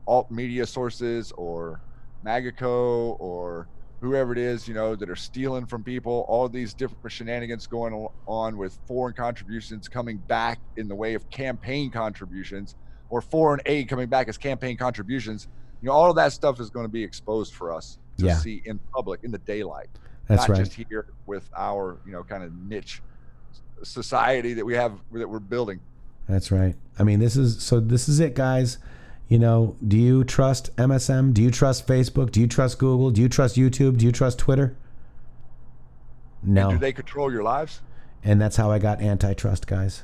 alt media sources or Magaco or whoever it is, that are stealing from people. All these different shenanigans going on with foreign contributions coming back in the way of campaign contributions, or foreign aid coming back as campaign contributions. All of that stuff is going to be exposed for us to see in public, in the daylight. That's not right. just here with our, kind of niche society that we have, that we're building. That's right. I mean, this is it, guys. Do you trust MSM? Do you trust Facebook? Do you trust Google? Do you trust YouTube? Do you trust Twitter? No. And do they control your lives? And that's how I got antitrust, guys.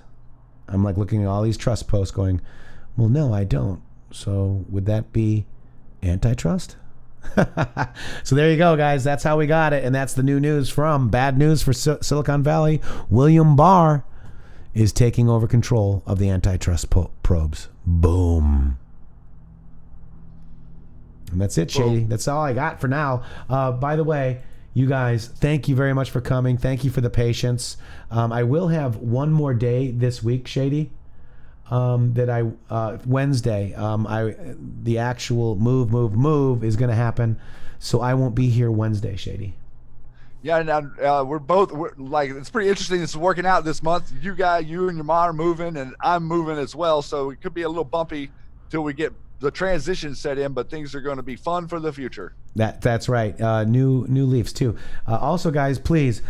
I'm like looking at all these trust posts going, well, no, I don't. So would that be antitrust? So there you go, guys. That's how we got it. And that's the new news from Bad News for Silicon Valley. William Barr is taking over control of the antitrust probes. Boom. And that's it, Shady. That's all I got for now. By the way, you guys, thank you very much for coming. Thank you for the patience. I will have one more day this week, Shady. Wednesday, the actual move is going to happen, so I won't be here Wednesday, Shady. Yeah, now we're like, it's pretty interesting. This is working out this month. You and your mom are moving, and I'm moving as well, so it could be a little bumpy till we get the transition set in, but things are going to be fun for the future. That's right. New leaves too. Also, guys, please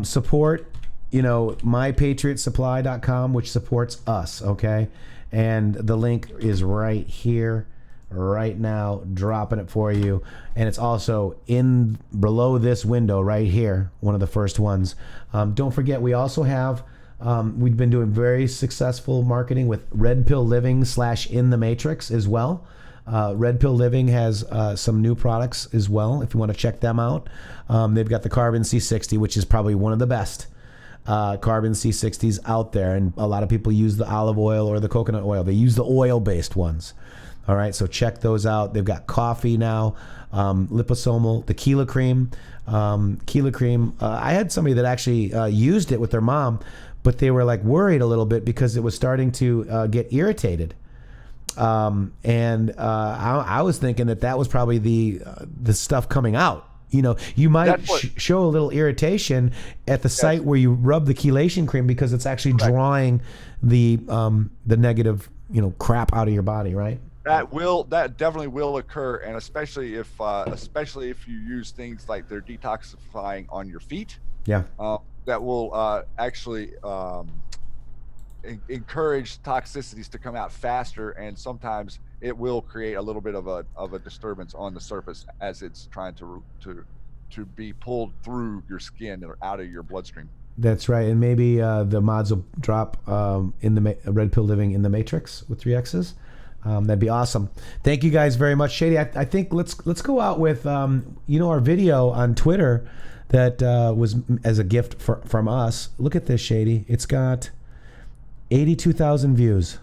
support mypatriotsupply.com, which supports us, okay? And the link is right here, right now, dropping it for you. And it's also in below this window right here, one of the first ones. Don't forget, we also have, we've been doing very successful marketing with Red Pill Living / intheMatrixxx as well. Red Pill Living has some new products as well, if you want to check them out. They've got the Carbon C60, which is probably one of the best carbon C60s out there, and a lot of people use the olive oil or the coconut oil. They use the oil-based ones. All right, so check those out. They've got coffee now, liposomal, tequila cream. I had somebody that actually used it with their mom, but they were like worried a little bit because it was starting to get irritated. I was thinking that was probably the stuff coming out. You might show a little irritation at the site where you rub the chelation cream because it's actually drawing the negative, crap out of your body, right? That definitely will occur, and especially if you use things like they're detoxifying on your feet. Yeah. That will actually encourage toxicities to come out faster, and sometimes it will create a little bit of a disturbance on the surface as it's trying to be pulled through your skin or out of your bloodstream. That's right, and maybe the mods will drop in the Red Pill Living in the Matrixxx with 3 X's. That'd be awesome. Thank you guys very much, Shady. I think let's go out with our video on Twitter that was as a gift from us. Look at this, Shady. It's got 82,000 views.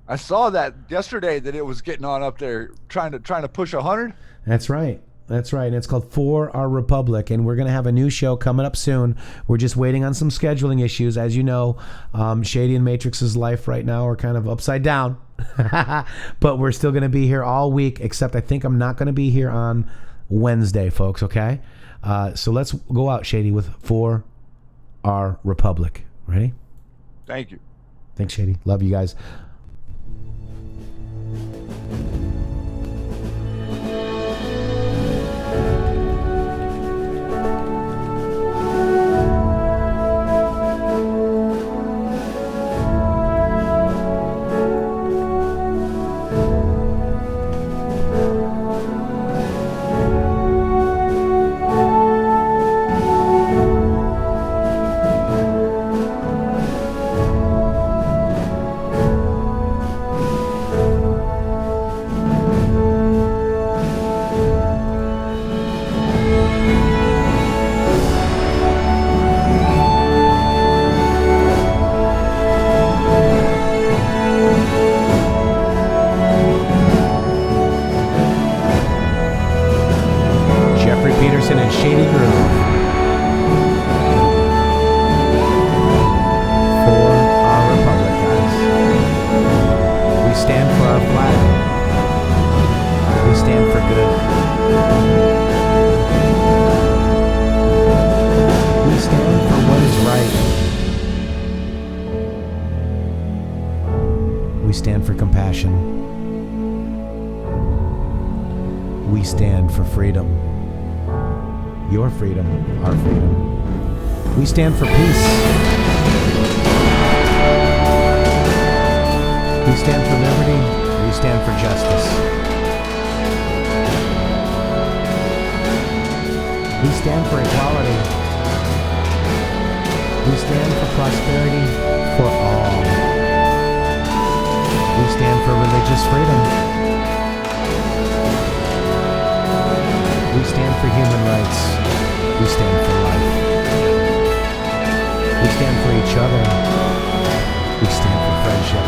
I saw that yesterday that it was getting on up there trying to push 100. That's right. That's right. And it's called For Our Republic. And we're going to have a new show coming up soon. We're just waiting on some scheduling issues. As you know, Shady and Matrixx's life right now are kind of upside down. But we're still going to be here all week, except I think I'm not going to be here on Wednesday, folks, okay? So let's go out, Shady, with For Our Republic. Ready? Thank you. Thanks, Shady. Love you guys. And Shady Groove. For our republic, guys. We stand for our flag. We stand for good. We stand for what is right. We stand for compassion. We stand for freedom. Your freedom, our freedom. We stand for peace. We stand for liberty. We stand for justice. We stand for equality. We stand for prosperity for all. We stand for religious freedom. We stand for human rights. We stand for life. We stand for each other. We stand for friendship.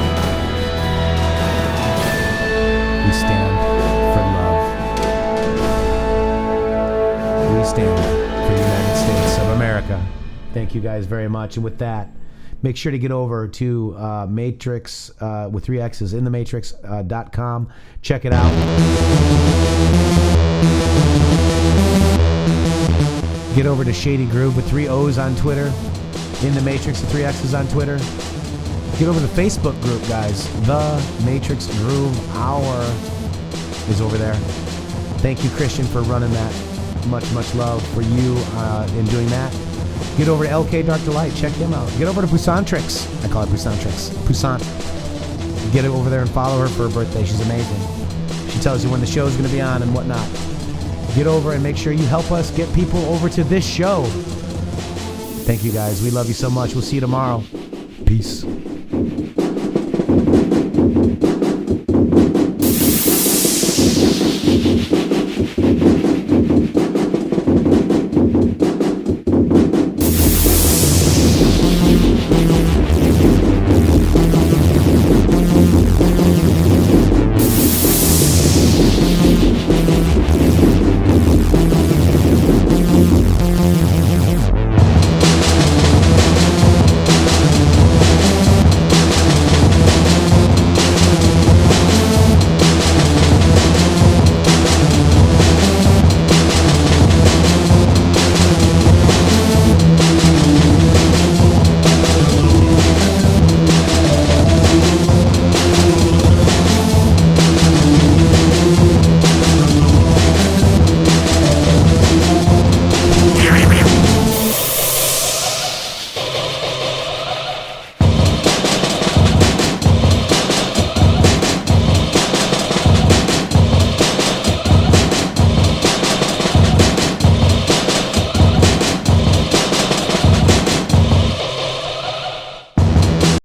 We stand for love. We stand for the United States of America. Thank you guys very much. And with that, make sure to get over to Matrixxx with 3 X's, intheMatrixxx.com. Check it out. Get over to Shady Groove with 3 O's on Twitter. intheMatrixxx with 3 X's on Twitter. Get over to the Facebook group, guys. The Matrixxx Groove Hour is over there. Thank you, Christian, for running that. Much, much love for you in doing that. Get over to LK Dark Delight. Check him out. Get over to Pusantrix. I call it Pusantrix. Pusant. Get over there and follow her for her birthday. She's amazing. She tells you when the show's going to be on and whatnot. Get over and make sure you help us get people over to this show. Thank you, guys. We love you so much. We'll see you tomorrow. Peace.